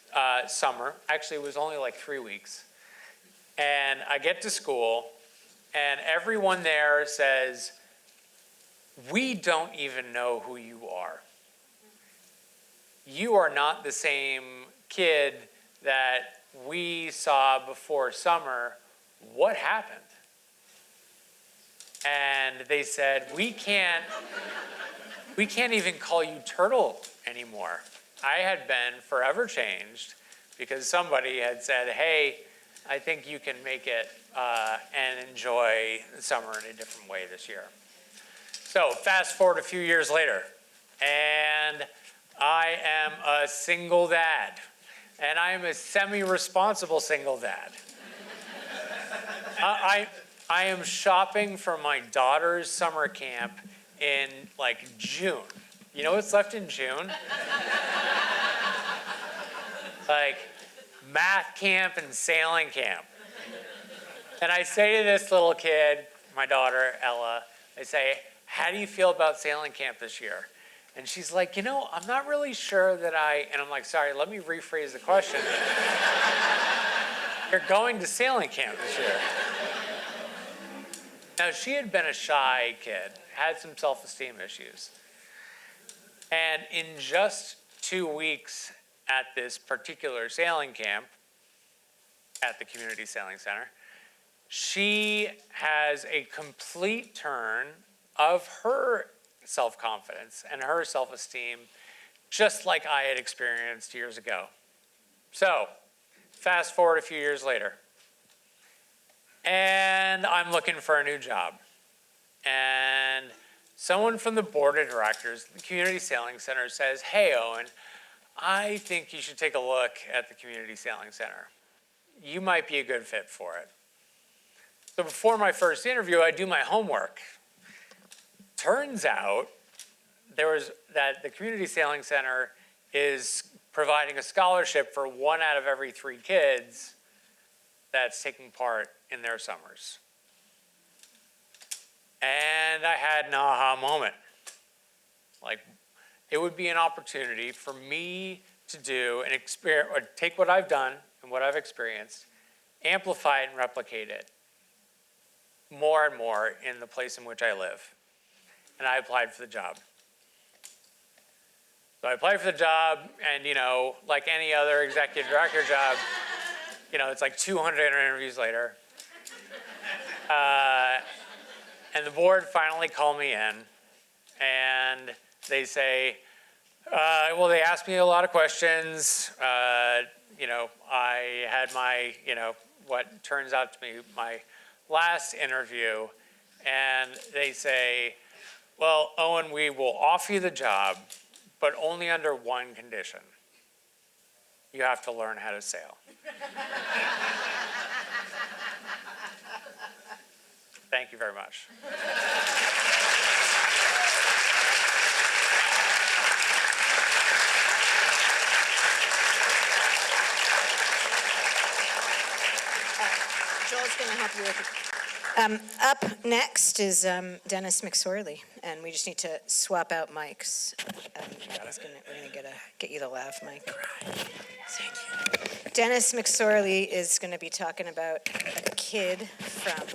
summer. Actually, it was only like 3 weeks. And I get to school, and everyone there says, "We don't even know who you are. You are not the same kid that we saw before summer. What happened?" And they said, we can't even call you Turtle anymore. I had been forever changed because somebody had said, "Hey, I think you can make it and enjoy summer in a different way this year." So fast forward a few years later, and I am a single dad, and I am a semi-responsible single dad. I am shopping for my daughter's summer camp in like June. You know what's left in June? Like math camp and sailing camp. And I say to this little kid, my daughter, Ella, I say, "How do you feel about sailing camp this year?" And she's like, "I'm not really sure that and I'm like, "Sorry, let me rephrase the question." "You're going to sailing camp this year." Now, she had been a shy kid, had some self-esteem issues. And in just 2 weeks at this particular sailing camp at the Community Sailing Center, she has a complete turn of her self-confidence and her self-esteem, just like I had experienced years ago. So, fast forward a few years later, and I'm looking for a new job. And someone from the board of directors, the Community Sailing Center, says, "Hey, Owen, I think you should take a look at the Community Sailing Center. You might be a good fit for it." So before my first interview, I do my homework. Turns out that the Community Sailing Center is providing a scholarship for 1 out of every 3 kids that's taking part in their summers. And I had an aha moment. Like, it would be an opportunity for me to do an experience, or take what I've done and what I've experienced, amplify it and replicate it more and more in the place in which I live. And I applied for the job. So I applied for the job, and like any other executive director job, it's like 200 interviews later. And the board finally called me in, and they say, well, they asked me a lot of questions. I had my, what turns out to be my last interview, and they say, "Well, Owen, we will offer you the job, but only under one condition. You have to learn how to sail." Thank you very much. Joel's going to help you with it. Up next is Dennis McSorley, and we just need to swap out mics. We're going to get you the lav mic. Thank you. Dennis McSorley is going to be talking about a kid from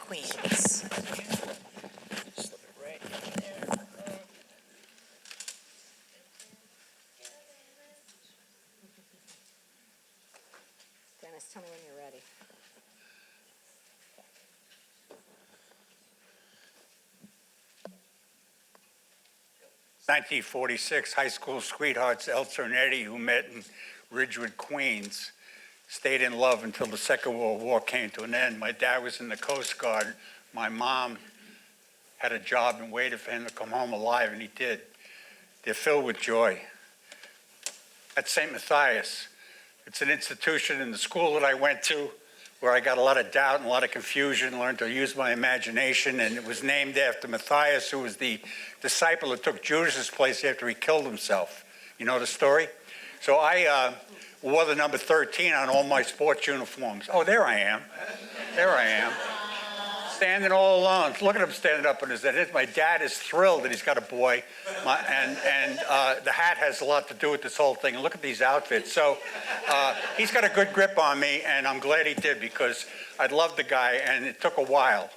Queens. Dennis, tell me when you're ready. 1946, high school sweethearts Elsa and Eddie, who met in Ridgewood, Queens, stayed in love until the Second World War came to an end. My dad was in the Coast Guard. My mom had a job and waited for him to come home alive, and he did. They're filled with joy. At St. Matthias, It's an institution in the school that I went to where I got a lot of doubt and a lot of confusion, learned to use my imagination, and it was named after Matthias, who was the disciple that took Judas' place after he killed himself. You know the story? So I wore the number 13 on all my sports uniforms. Oh, there I am. There I am. Standing all alone. Look at him standing up on his head. My dad is thrilled that he's got a boy, and the hat has a lot to do with this whole thing. And look at these outfits. So he's got a good grip on me, and I'm glad he did because I loved the guy, and it took a while.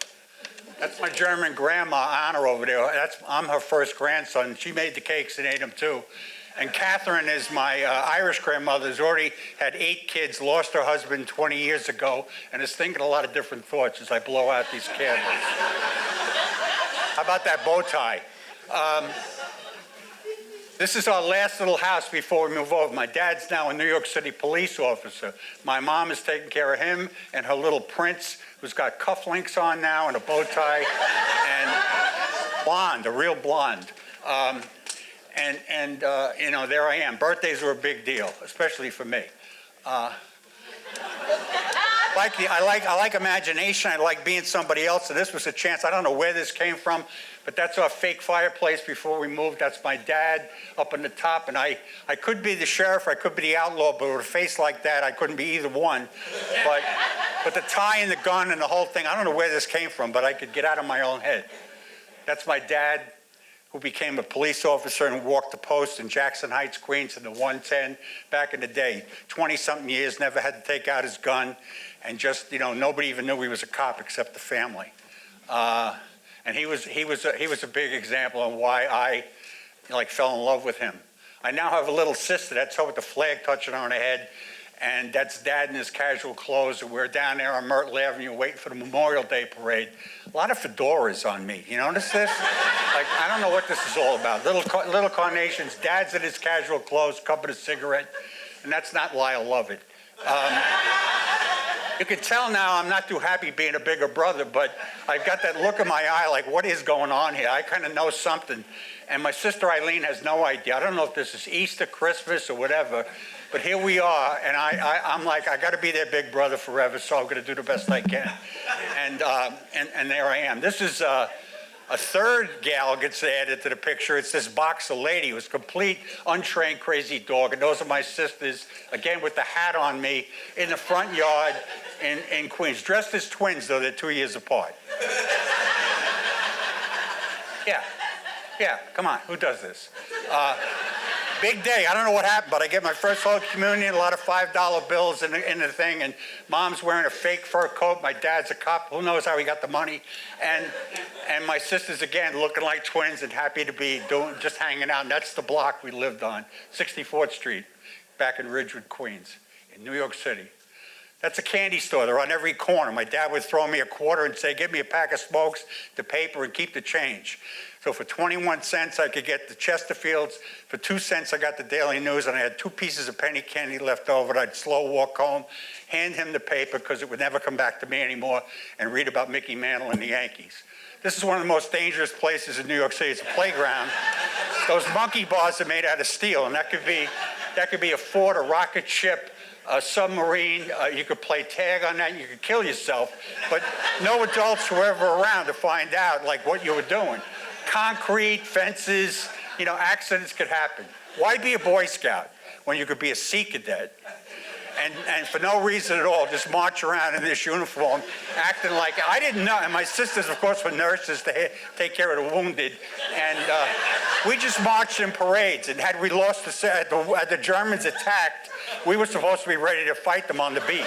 That's my German grandma, Anna, over there. I'm her first grandson. She made the cakes and ate them too. And Catherine is my Irish grandmother, who's already had 8 kids, lost her husband 20 years ago, and is thinking a lot of different thoughts as I blow out these candles. How about that bow tie? This is our last little house before we move over. My dad's now a New York City police officer. My mom is taking care of him and her little prince, who's got cufflinks on now and a bow tie, and blonde, a real blonde. You know, there I am. Birthdays are a big deal, especially for me. I like imagination. I like being somebody else, and this was a chance. I don't know where this came from, but that's our fake fireplace before we moved. That's my dad up on the top, and I could be the sheriff, I could be the outlaw, but with a face like that, I couldn't be either one. But the tie and the gun and the whole thing, I don't know where this came from, but I could get out of my own head. That's my dad, who became a police officer and walked the post in Jackson Heights, Queens, in the 110 back in the day. 20-something years, never had to take out his gun, and just, you know, nobody even knew he was a cop except the family. And he was a big example of why I, fell in love with him. I now have a little sister. That's her with the flag touching on her head. And that's Dad in his casual clothes, and we're down there on Myrtle Avenue waiting for the Memorial Day parade. A lot of fedoras on me. You notice this? I don't know what this is all about. Little carnations. Dad's in his casual clothes, cupping a cigarette, and that's not Lyle Lovett. You can tell now I'm not too happy being a bigger brother, but I've got that look in my eye like, what is going on here? I kind of know something. And my sister Eileen has no idea. I don't know if this is Easter, Christmas, or whatever. But here we are, and I'm like, I got to be their big brother forever, so I'm going to do the best I can. And there I am. This is a third gal gets added to the picture. It's this boxer lady who's complete, untrained, crazy dog. And those are my sisters, again, with the hat on me, in the front yard in Queens. Dressed as twins, though they're 2 years apart. Yeah, come on, who does this? Big day. I don't know what happened, but I get my first Holy Communion, a lot of $5 bills in the thing, and Mom's wearing a fake fur coat. My dad's a cop. Who knows how he got the money? And my sisters, again, looking like twins and happy to be just hanging out. And that's the block we lived on, 64th Street, back in Ridgewood, Queens, in New York City. That's a candy store. They're on every corner. My dad would throw me a quarter and say, give me a pack of smokes, the paper, and keep the change. So for 21 cents, I could get the Chesterfields. For 2 cents, I got the Daily News, and I had 2 pieces of penny candy left over. I'd slow walk home, hand him the paper, because it would never come back to me anymore, and read about Mickey Mantle and the Yankees. This is one of the most dangerous places in New York City. It's a playground. Those monkey bars are made out of steel, and that could be a fort, a rocket ship, a submarine. You could play tag on that. You could kill yourself, but no adults were ever around to find out what you were doing. Concrete, fences, accidents could happen. Why be a Boy Scout when you could be a Sea Cadet? And for no reason at all, just march around in this uniform, acting like I didn't know. And my sisters, of course, were nurses to take care of the wounded. And we just marched in parades. And had we lost had the Germans attacked, we were supposed to be ready to fight them on the beach.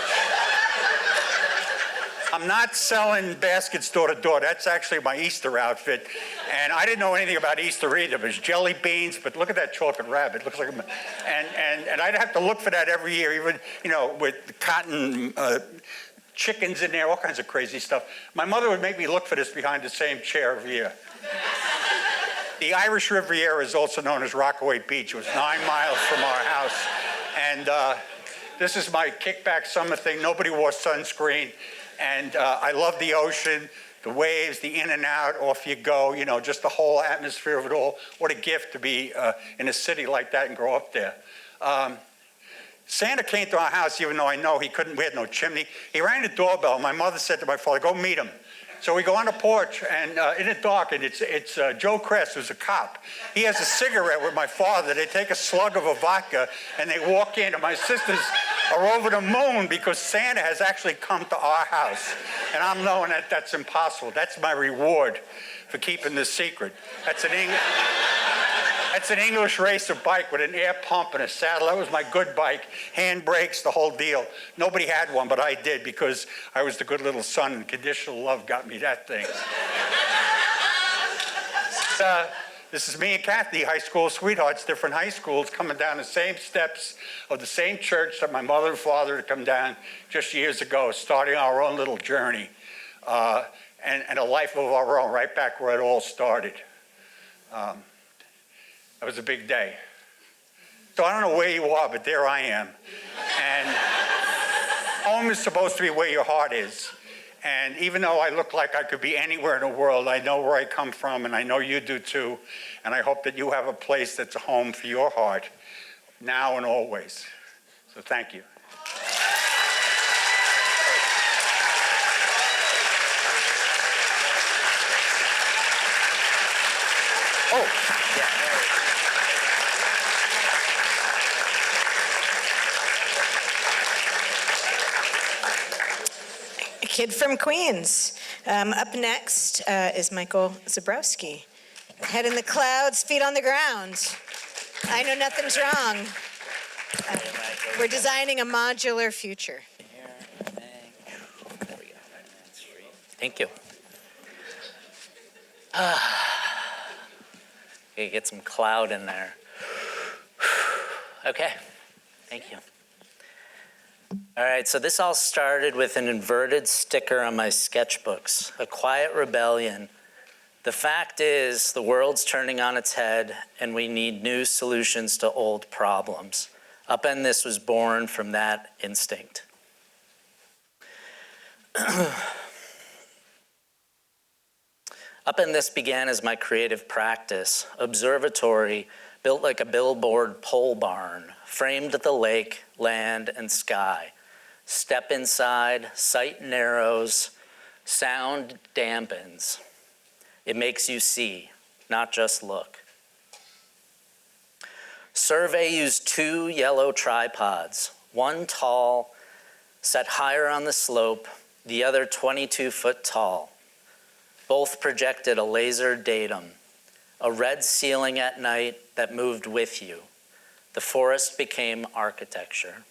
I'm not selling baskets door to door. That's actually my Easter outfit. And I didn't know anything about Easter either. There's jelly beans, but look at that chocolate rabbit. It looks like and I'd have to look for that every year, even, with the cotton chickens in there, all kinds of crazy stuff. My mother would make me look for this behind the same chair every year. The Irish Riviera is also known as Rockaway Beach. It was 9 miles from our house. And this is my kickback summer thing. Nobody wore sunscreen. And I love the ocean, the waves, the in and out, off you go, just the whole atmosphere of it all. What a gift to be in a city like that and grow up there. Santa came to our house, even though I know he couldn't, we had no chimney. He rang the doorbell. My mother said to my father, go meet him. So we go on the porch, and in the dark, and it's Joe Kress, who's a cop. He has a cigarette with my father. They take a slug of a vodka, and they walk in, and my sisters are over the moon because Santa has actually come to our house. And I'm knowing that that's impossible. That's my reward for keeping this secret. That's an English racer bike with an air pump and a saddle. That was my good bike. Hand brakes, the whole deal. Nobody had one, but I did because I was the good little son, and conditional love got me that thing. This is me and Kathy, high school sweethearts, different high schools, coming down the same steps of the same church that my mother and father had come down just years ago, starting our own little journey and a life of our own, right back where it all started. It was a big day. So I don't know where you are, but there I am. And home is supposed to be where your heart is. And even though I look like I could be anywhere in the world, I know where I come from, and I know you do too. And I hope that you have a place that's a home for your heart, now and always. So thank you. Oh, yeah. Kid from Queens. Up next is Michael Zebrowski. Head in the clouds, feet on the ground. I know nothing's wrong. We're designing a modular future. There we go. Thank you. Okay, get some cloud in there. Okay, thank you. All right, so this all started with an inverted sticker on my sketchbooks, a quiet rebellion. The fact is, the world's turning on its head, and we need new solutions to old problems. Upend This was born from that instinct. Upend This began as my creative practice, observatory built like a billboard pole barn, framed the lake, land, and sky. Step inside, sight narrows, sound dampens. It makes you see, not just look. Survey used 2 yellow tripods, one tall, set higher on the slope, the other 22 foot tall. Both projected a laser datum, a red ceiling at night that moved with you. The forest became architecture.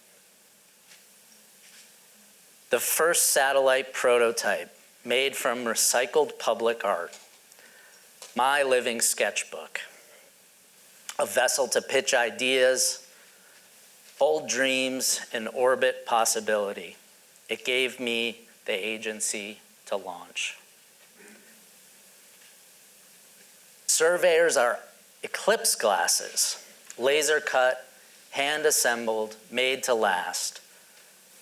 The first satellite prototype made from recycled public art. My living sketchbook. A vessel to pitch ideas, bold dreams, and orbit possibility. It gave me the agency to launch. Surveyors are eclipse glasses, laser cut, hand assembled, made to last.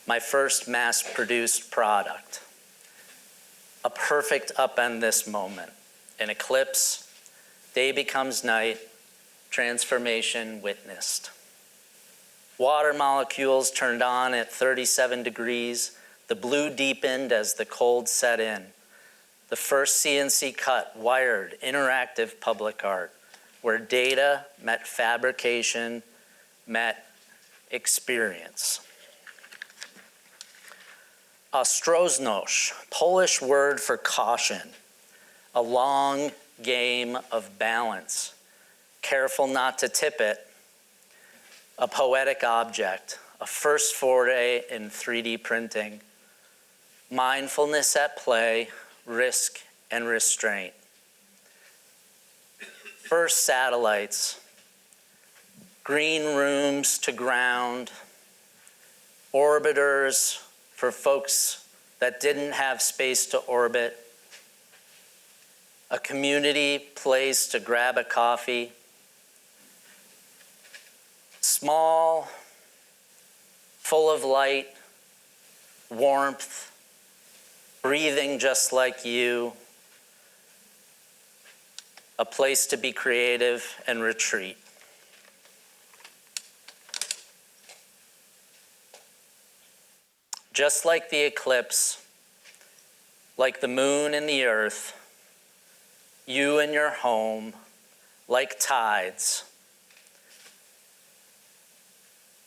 My first mass-produced product. A perfect Upend This moment. An eclipse, day becomes night, transformation witnessed. Water molecules turned on at 37 degrees, the blue deepened as the cold set in. The first CNC cut, wired, interactive public art, where data met fabrication, met experience. Ostrozność, Polish word for caution, a long game of balance, careful not to tip it, a poetic object, a first foray in 3D printing, mindfulness at play, risk and restraint. First satellites, green rooms to ground, orbiters for folks that didn't have space to orbit, a community place to grab a coffee, small, full of light, warmth, breathing just like you, a place to be creative and retreat. just like the eclipse, like the moon and the earth, you and your home, like tides,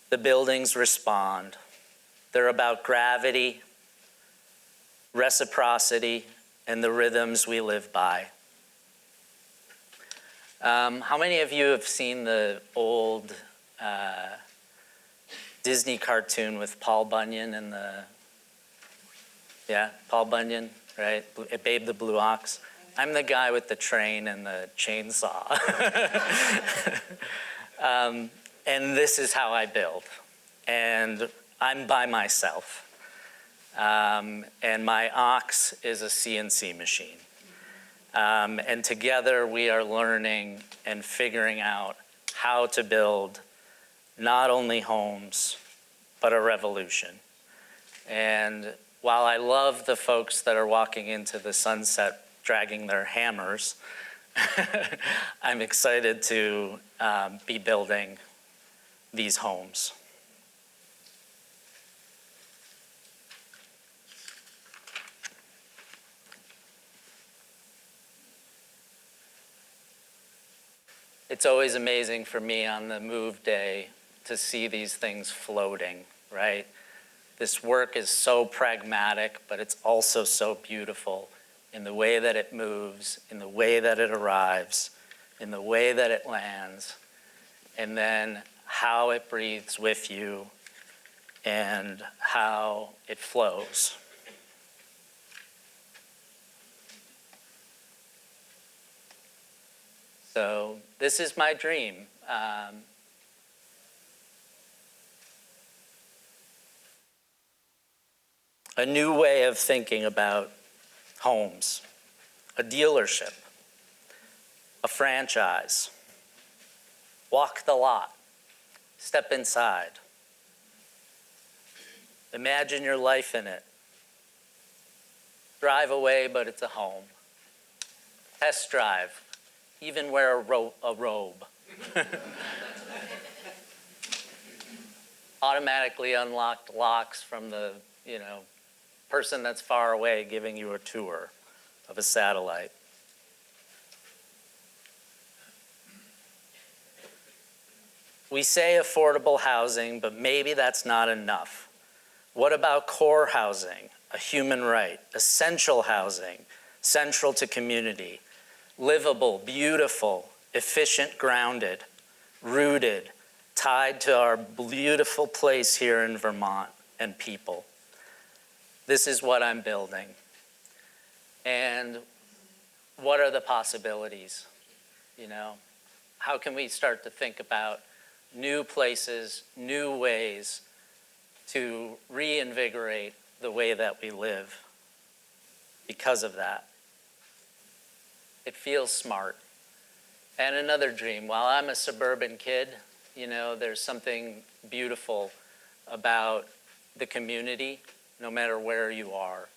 the buildings respond. They're about gravity, reciprocity, and the rhythms we live by. How many of you have seen the old Disney cartoon with Paul Bunyan and Paul Bunyan, right? Babe the Blue Ox. I'm the guy with the train and the chainsaw. And this is how I build. And I'm by myself. And my ox is a CNC machine. And together we are learning and figuring out how to build not only homes, but a revolution. And while I love the folks that are walking into the sunset dragging their hammers, I'm excited to be building these homes. It's always amazing for me on the move day to see these things floating, right? This work is so pragmatic, but it's also so beautiful in the way that it moves, in the way that it arrives, in the way that it lands, and then how it breathes with you and how it flows. So this is my dream. A new way of thinking about homes, a dealership, a franchise. Walk the lot, step inside. Imagine your life in it. Drive away, but it's a home. Test drive. Even wear a robe. Automatically unlocked locks from the, person that's far away giving you a tour of a satellite. We say affordable housing, but maybe that's not enough. What about core housing, a human right, essential housing, central to community? Livable, beautiful, efficient, grounded, rooted, tied to our beautiful place here in Vermont and people. This is what I'm building. And what are the possibilities? How can we start to think about new places, new ways to reinvigorate the way that we live because of that? It feels smart. And another dream, while I'm a suburban kid, there's something beautiful about the community, no matter where you are.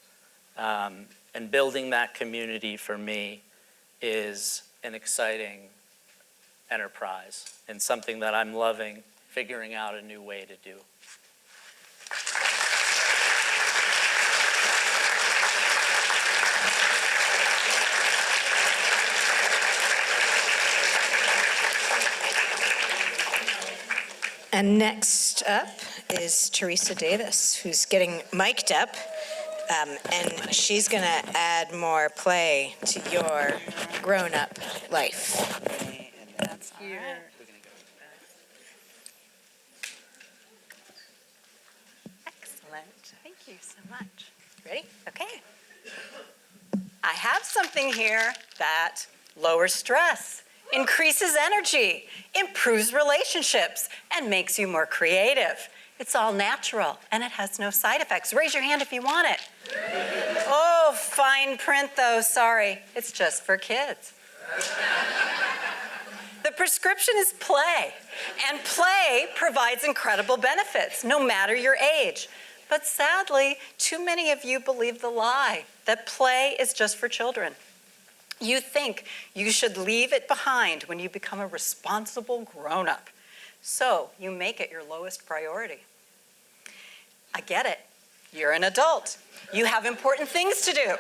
And building that community for me is an exciting enterprise and something that I'm loving figuring out a new way to do. And next up is Teresa Davis, who's getting mic'd up, and she's going to add more play to your grown-up life. That's here. Excellent. Thank you so much. Ready? Okay. I have something here that lowers stress, increases energy, improves relationships, and makes you more creative. It's all natural, and it has no side effects. Raise your hand if you want it. Oh, fine print though, sorry. It's just for kids. The prescription is play, and play provides incredible benefits, no matter your age. But sadly, too many of you believe the lie that play is just for children. You think you should leave it behind when you become a responsible grown-up. So you make it your lowest priority. I get it. You're an adult. You have important things to do.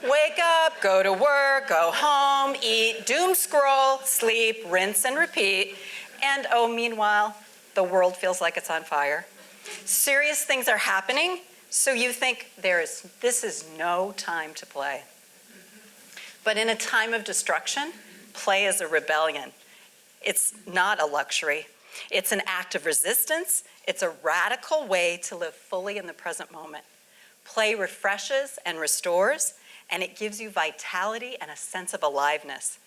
Wake up, go to work, go home, eat, doom scroll, sleep, rinse and repeat. And oh, meanwhile, the world feels like it's on fire. Serious things are happening, so you think this is no time to play. But in a time of destruction, play is a rebellion. It's not a luxury. It's an act of resistance. It's a radical way to live fully in the present moment. Play refreshes and restores, and it gives you vitality and a sense of aliveness.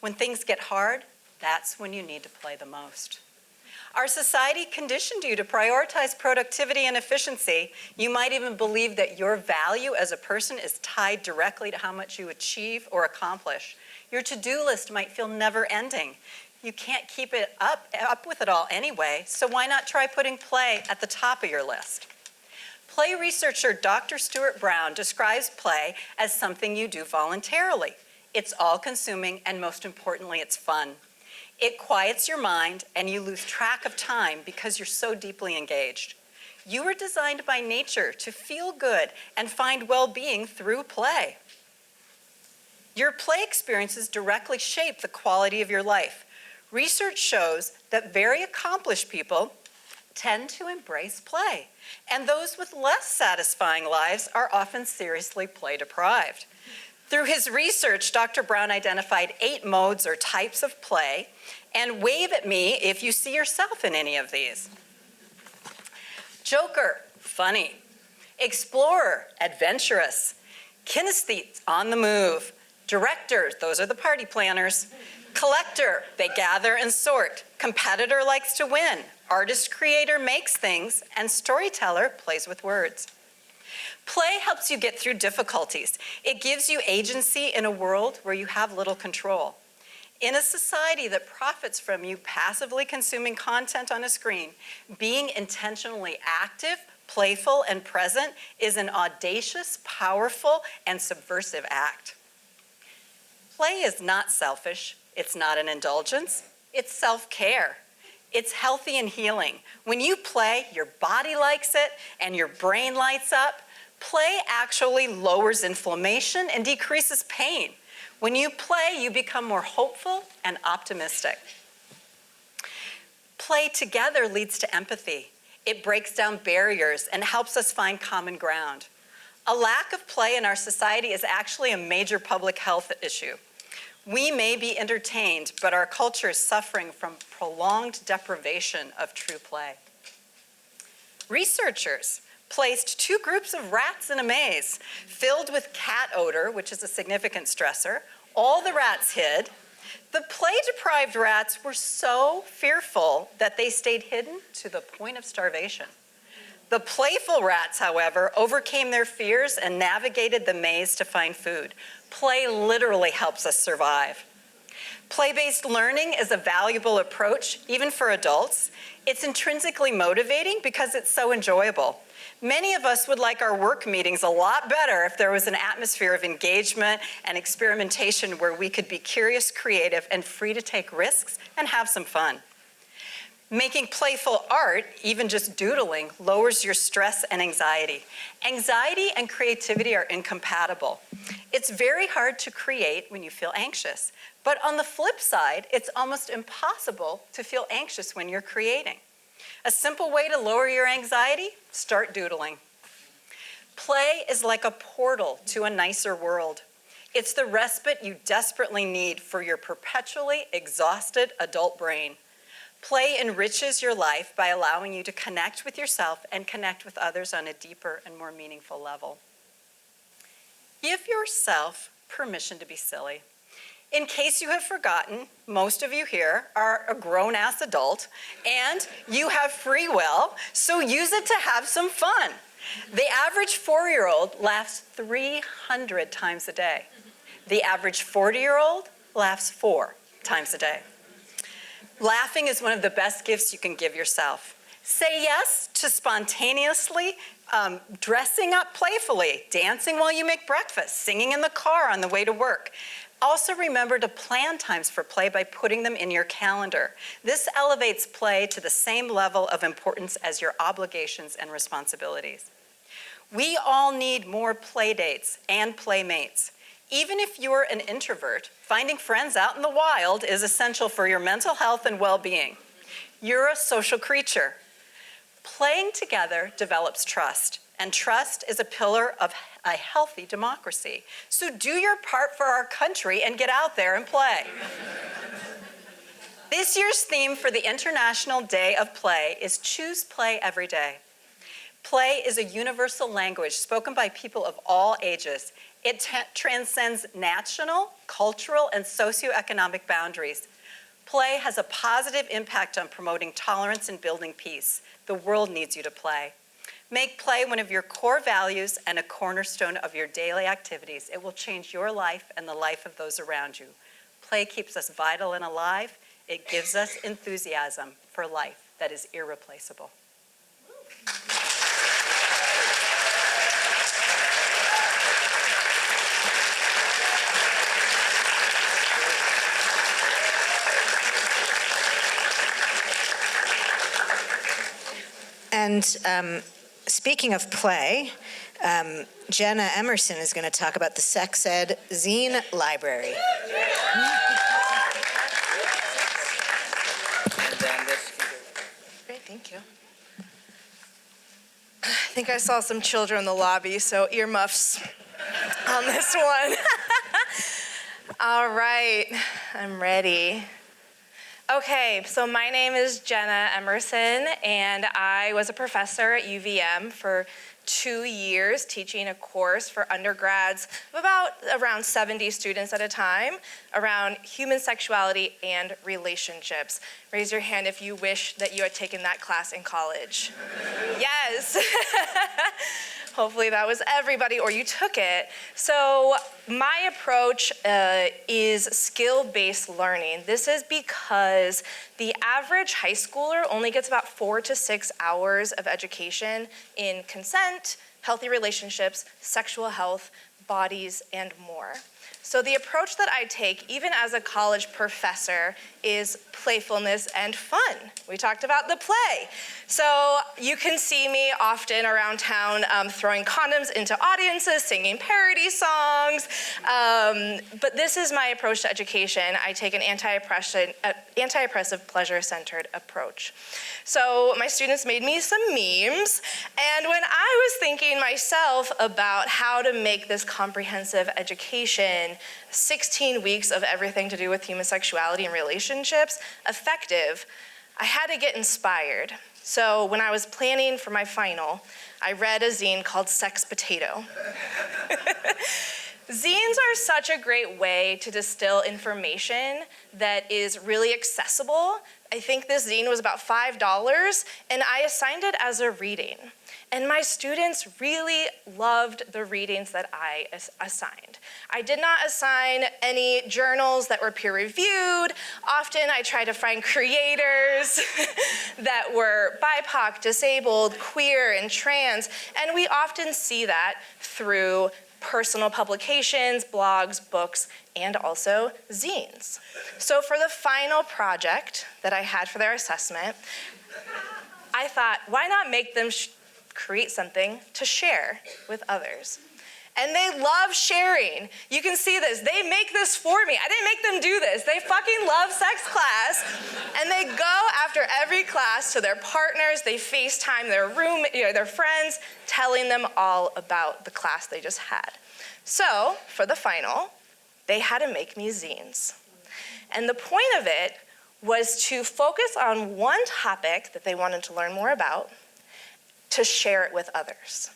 When things get hard, that's when you need to play the most. Our society conditioned you to prioritize productivity and efficiency. You might even believe that your value as a person is tied directly to how much you achieve or accomplish. Your to-do list might feel never-ending. You can't keep it up with it all anyway, so why not try putting play at the top of your list? Play researcher Dr. Stuart Brown describes play as something you do voluntarily. It's all-consuming, and most importantly, it's fun. It quiets your mind, and you lose track of time because you're so deeply engaged. You were designed by nature to feel good and find well-being through play. Your play experiences directly shape the quality of your life. Research shows that very accomplished people tend to embrace play, and those with less satisfying lives are often seriously play deprived. Through his research, Dr. Brown identified 8 modes or types of play, and wave at me if you see yourself in any of these. Joker, funny. Explorer, adventurous. Kinesthete, on the move. Director, those are the party planners. Collector, they gather and sort. Competitor likes to win. Artist creator makes things, and storyteller plays with words. Play helps you get through difficulties. It gives you agency in a world where you have little control. In a society that profits from you passively consuming content on a screen, being intentionally active, playful, and present is an audacious, powerful, and subversive act. Play is not selfish. It's not an indulgence. It's self-care. It's healthy and healing. When you play, your body likes it and your brain lights up. Play actually lowers inflammation and decreases pain. When you play, you become more hopeful and optimistic. Play together leads to empathy. It breaks down barriers and helps us find common ground. A lack of play in our society is actually a major public health issue. We may be entertained, but our culture is suffering from prolonged deprivation of true play. Researchers placed 2 groups of rats in a maze filled with cat odor, which is a significant stressor. All the rats hid. The play-deprived rats were so fearful that they stayed hidden to the point of starvation. The playful rats, however, overcame their fears and navigated the maze to find food. Play literally helps us survive. Play-based learning is a valuable approach, even for adults. It's intrinsically motivating because it's so enjoyable. Many of us would like our work meetings a lot better if there was an atmosphere of engagement and experimentation where we could be curious, creative, and free to take risks and have some fun. Making playful art, even just doodling, lowers your stress and anxiety. Anxiety and creativity are incompatible. It's very hard to create when you feel anxious. But on the flip side, it's almost impossible to feel anxious when you're creating. A simple way to lower your anxiety, start doodling. Play is like a portal to a nicer world. It's the respite you desperately need for your perpetually exhausted adult brain. Play enriches your life by allowing you to connect with yourself and connect with others on a deeper and more meaningful level. Give yourself permission to be silly. In case you have forgotten, most of you here are a grown-ass adult and you have free will, so use it to have some fun. The average 4-year-old laughs 300 times a day. The average 40-year-old laughs 4 times a day. Laughing is one of the best gifts you can give yourself. Say yes to spontaneously dressing up playfully, dancing while you make breakfast, singing in the car on the way to work. Also remember to plan times for play by putting them in your calendar. This elevates play to the same level of importance as your obligations and responsibilities. We all need more play dates and playmates. Even if you're an introvert, finding friends out in the wild is essential for your mental health and well-being. You're a social creature. Playing together develops trust, and trust is a pillar of a healthy democracy. So do your part for our country and get out there and play. This year's theme for the International Day of Play is Choose Play Every Day. Play is a universal language spoken by people of all ages. It transcends national, cultural, and socioeconomic boundaries. Play has a positive impact on promoting tolerance and building peace. The world needs you to play. Make play one of your core values and a cornerstone of your daily activities. It will change your life and the life of those around you. Play keeps us vital and alive. It gives us enthusiasm for life that is irreplaceable. And speaking of play, Jenna Emerson is going to talk about the Sex Ed Zine Library. Great, thank you. I think I saw some children in the lobby, so earmuffs on this one. All right, I'm ready. Okay, so my name is Jenna Emerson, and I was a professor at UVM for 2 years, teaching a course for undergrads of around 70 students at a time around human sexuality and relationships. Raise your hand if you wish that you had taken that class in college. Yes. Hopefully that was everybody, or you took it. So my approach is skill-based learning. This is because the average high schooler only gets about 4 to 6 hours of education in consent, healthy relationships, sexual health, bodies, and more. So the approach that I take, even as a college professor, is playfulness and fun. We talked about the play. So you can see me often around town throwing condoms into audiences, singing parody songs. But this is my approach to education. I take an anti-oppressive, pleasure-centered approach. So my students made me some memes. And when I was thinking myself about how to make this comprehensive education, 16 weeks of everything to do with human sexuality and relationships, effective, I had to get inspired. So when I was planning for my final, I read a zine called Sex Potato. Zines are such a great way to distill information that is really accessible. I think this zine was about $5, and I assigned it as a reading. And my students really loved the readings that I assigned. I did not assign any journals that were peer-reviewed. Often I try to find creators that were BIPOC, disabled, queer, and trans, and we often see that through personal publications, blogs, books, and also zines. So for the final project that I had for their assessment, I thought, why not make them create something to share with others? And they love sharing. You can see this. They make this for me. I didn't make them do this. They fucking love sex class. And they go after every class to their partners. They FaceTime their friends, telling them all about the class they just had. So for the final, they had to make me zines. And the point of it was to focus on one topic that they wanted to learn more about, to share it with others.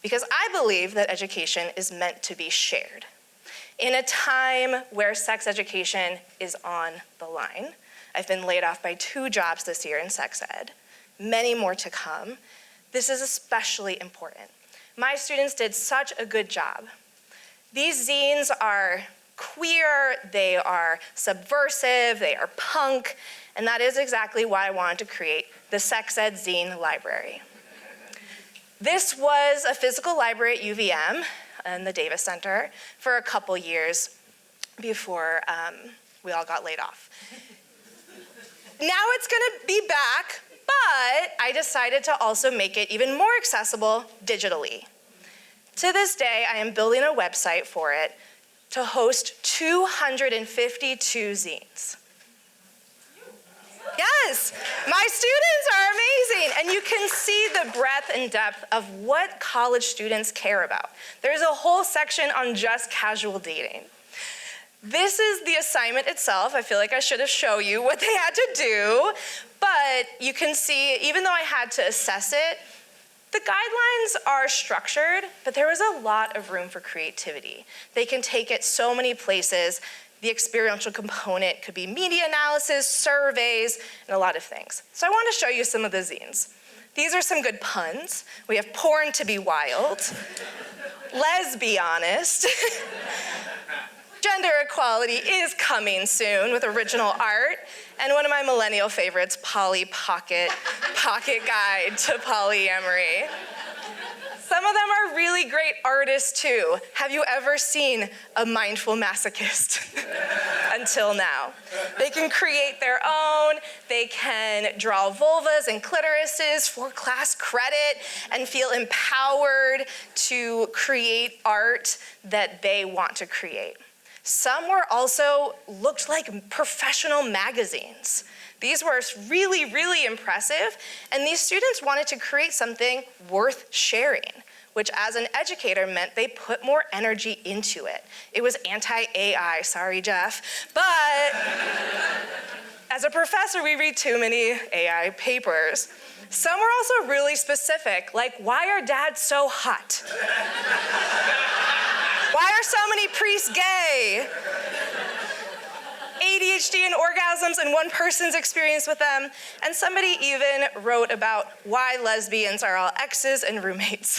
Because I believe that education is meant to be shared. In a time where sex education is on the line, I've been laid off by 2 jobs this year in sex ed, many more to come, this is especially important. My students did such a good job. These zines are queer, they are subversive, they are punk, and that is exactly why I wanted to create the Sex Ed Zine Library. This was a physical library at UVM in the Davis Center for a couple years before we all got laid off. Now it's gonna be back, but I decided to also make it even more accessible digitally. To this day, I am building a website for it to host 252 zines. Yes, my students are amazing, and you can see the breadth and depth of what college students care about. There's a whole section on just casual dating. This is the assignment itself. I feel like I should have shown you what they had to do, but you can see, even though I had to assess it, the guidelines are structured, but there was a lot of room for creativity. They can take it so many places. The experiential component could be media analysis, surveys, and a lot of things. So I want to show you some of the zines. These are some good puns. We have porn to be wild, let's be honest. Gender equality is coming soon with original art, and one of my millennial favorites, Polly Pocket Guide to Polyamory. Some of them are really great artists too. Have you ever seen a mindful masochist? Until now. They can create their own, they can draw vulvas and clitorises for class credit and feel empowered to create art that they want to create. Some were also looked like professional magazines. These were really, really impressive, and these students wanted to create something worth sharing, which as an educator meant they put more energy into it. It was anti-AI, sorry, Jeff, but as a professor, we read too many AI papers. Some were also really specific, like, why are dads so hot? Why are so many priests gay? ADHD and orgasms and one person's experience with them. And somebody even wrote about why lesbians are all exes and roommates.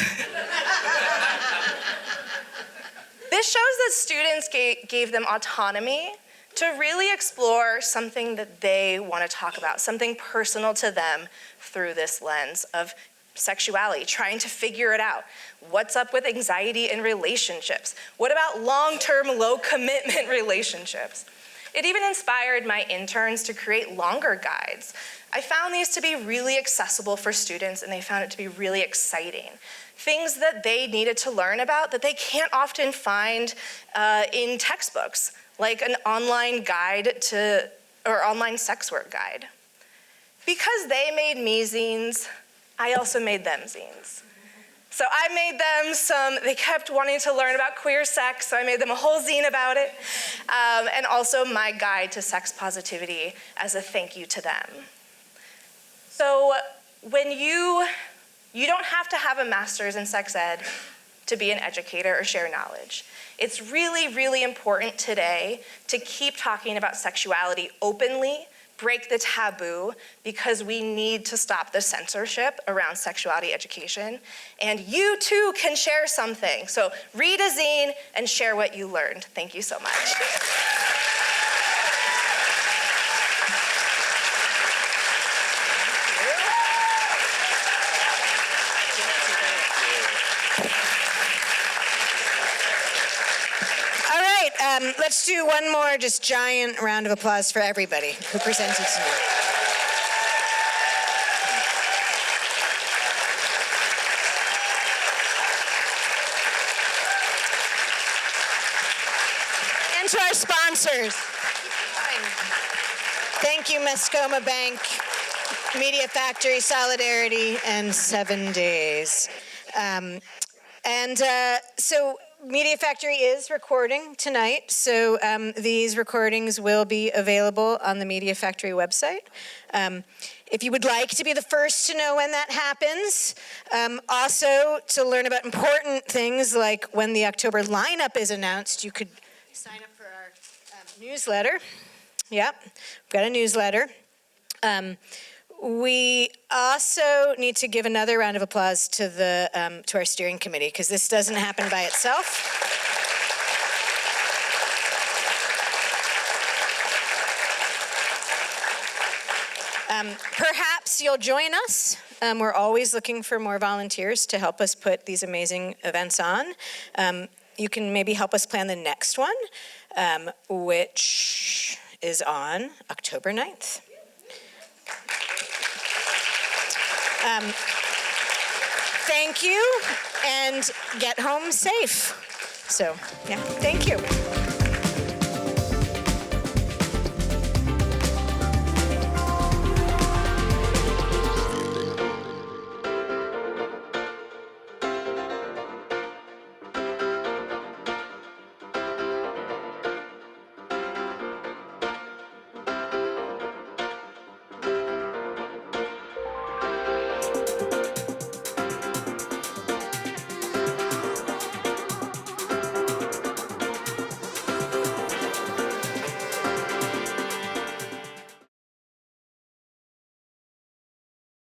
This shows that students gave them autonomy to really explore something that they want to talk about, something personal to them through this lens of sexuality, trying to figure it out. What's up with anxiety in relationships? What about long-term, low-commitment relationships? It even inspired my interns to create longer guides. I found these to be really accessible for students, and they found it to be really exciting. Things that they needed to learn about that they can't often find in textbooks, like an online guide to, or online sex work guide. Because they made me zines, I also made them zines. So I made them they kept wanting to learn about queer sex, so I made them a whole zine about it. And also my guide to sex positivity as a thank you to them. So when you don't have to have a master's in sex ed to be an educator or share knowledge. It's really, really important today to keep talking about sexuality openly, break the taboo, because we need to stop the censorship around sexuality education. And you too can share something. So read a zine and share what you learned. Thank you so much. Let's do one more just giant round of applause for everybody who presented tonight. And to our sponsors. Thank you, Mascoma Bank, Media Factory, Solidarity, and 7 Days. So Media Factory is recording tonight, so these recordings will be available on the Media Factory website. If you would like to be the first to know when that happens, also to learn about important things like when the October lineup is announced, you could sign up for our newsletter. Yep, we've got a newsletter. We also need to give another round of applause to to our steering committee, because this doesn't happen by itself. Perhaps you'll join us. We're always looking for more volunteers to help us put these amazing events on. You can maybe help us plan the next one, which is on October 9th. Thank you, and get home safe. So, yeah, thank you.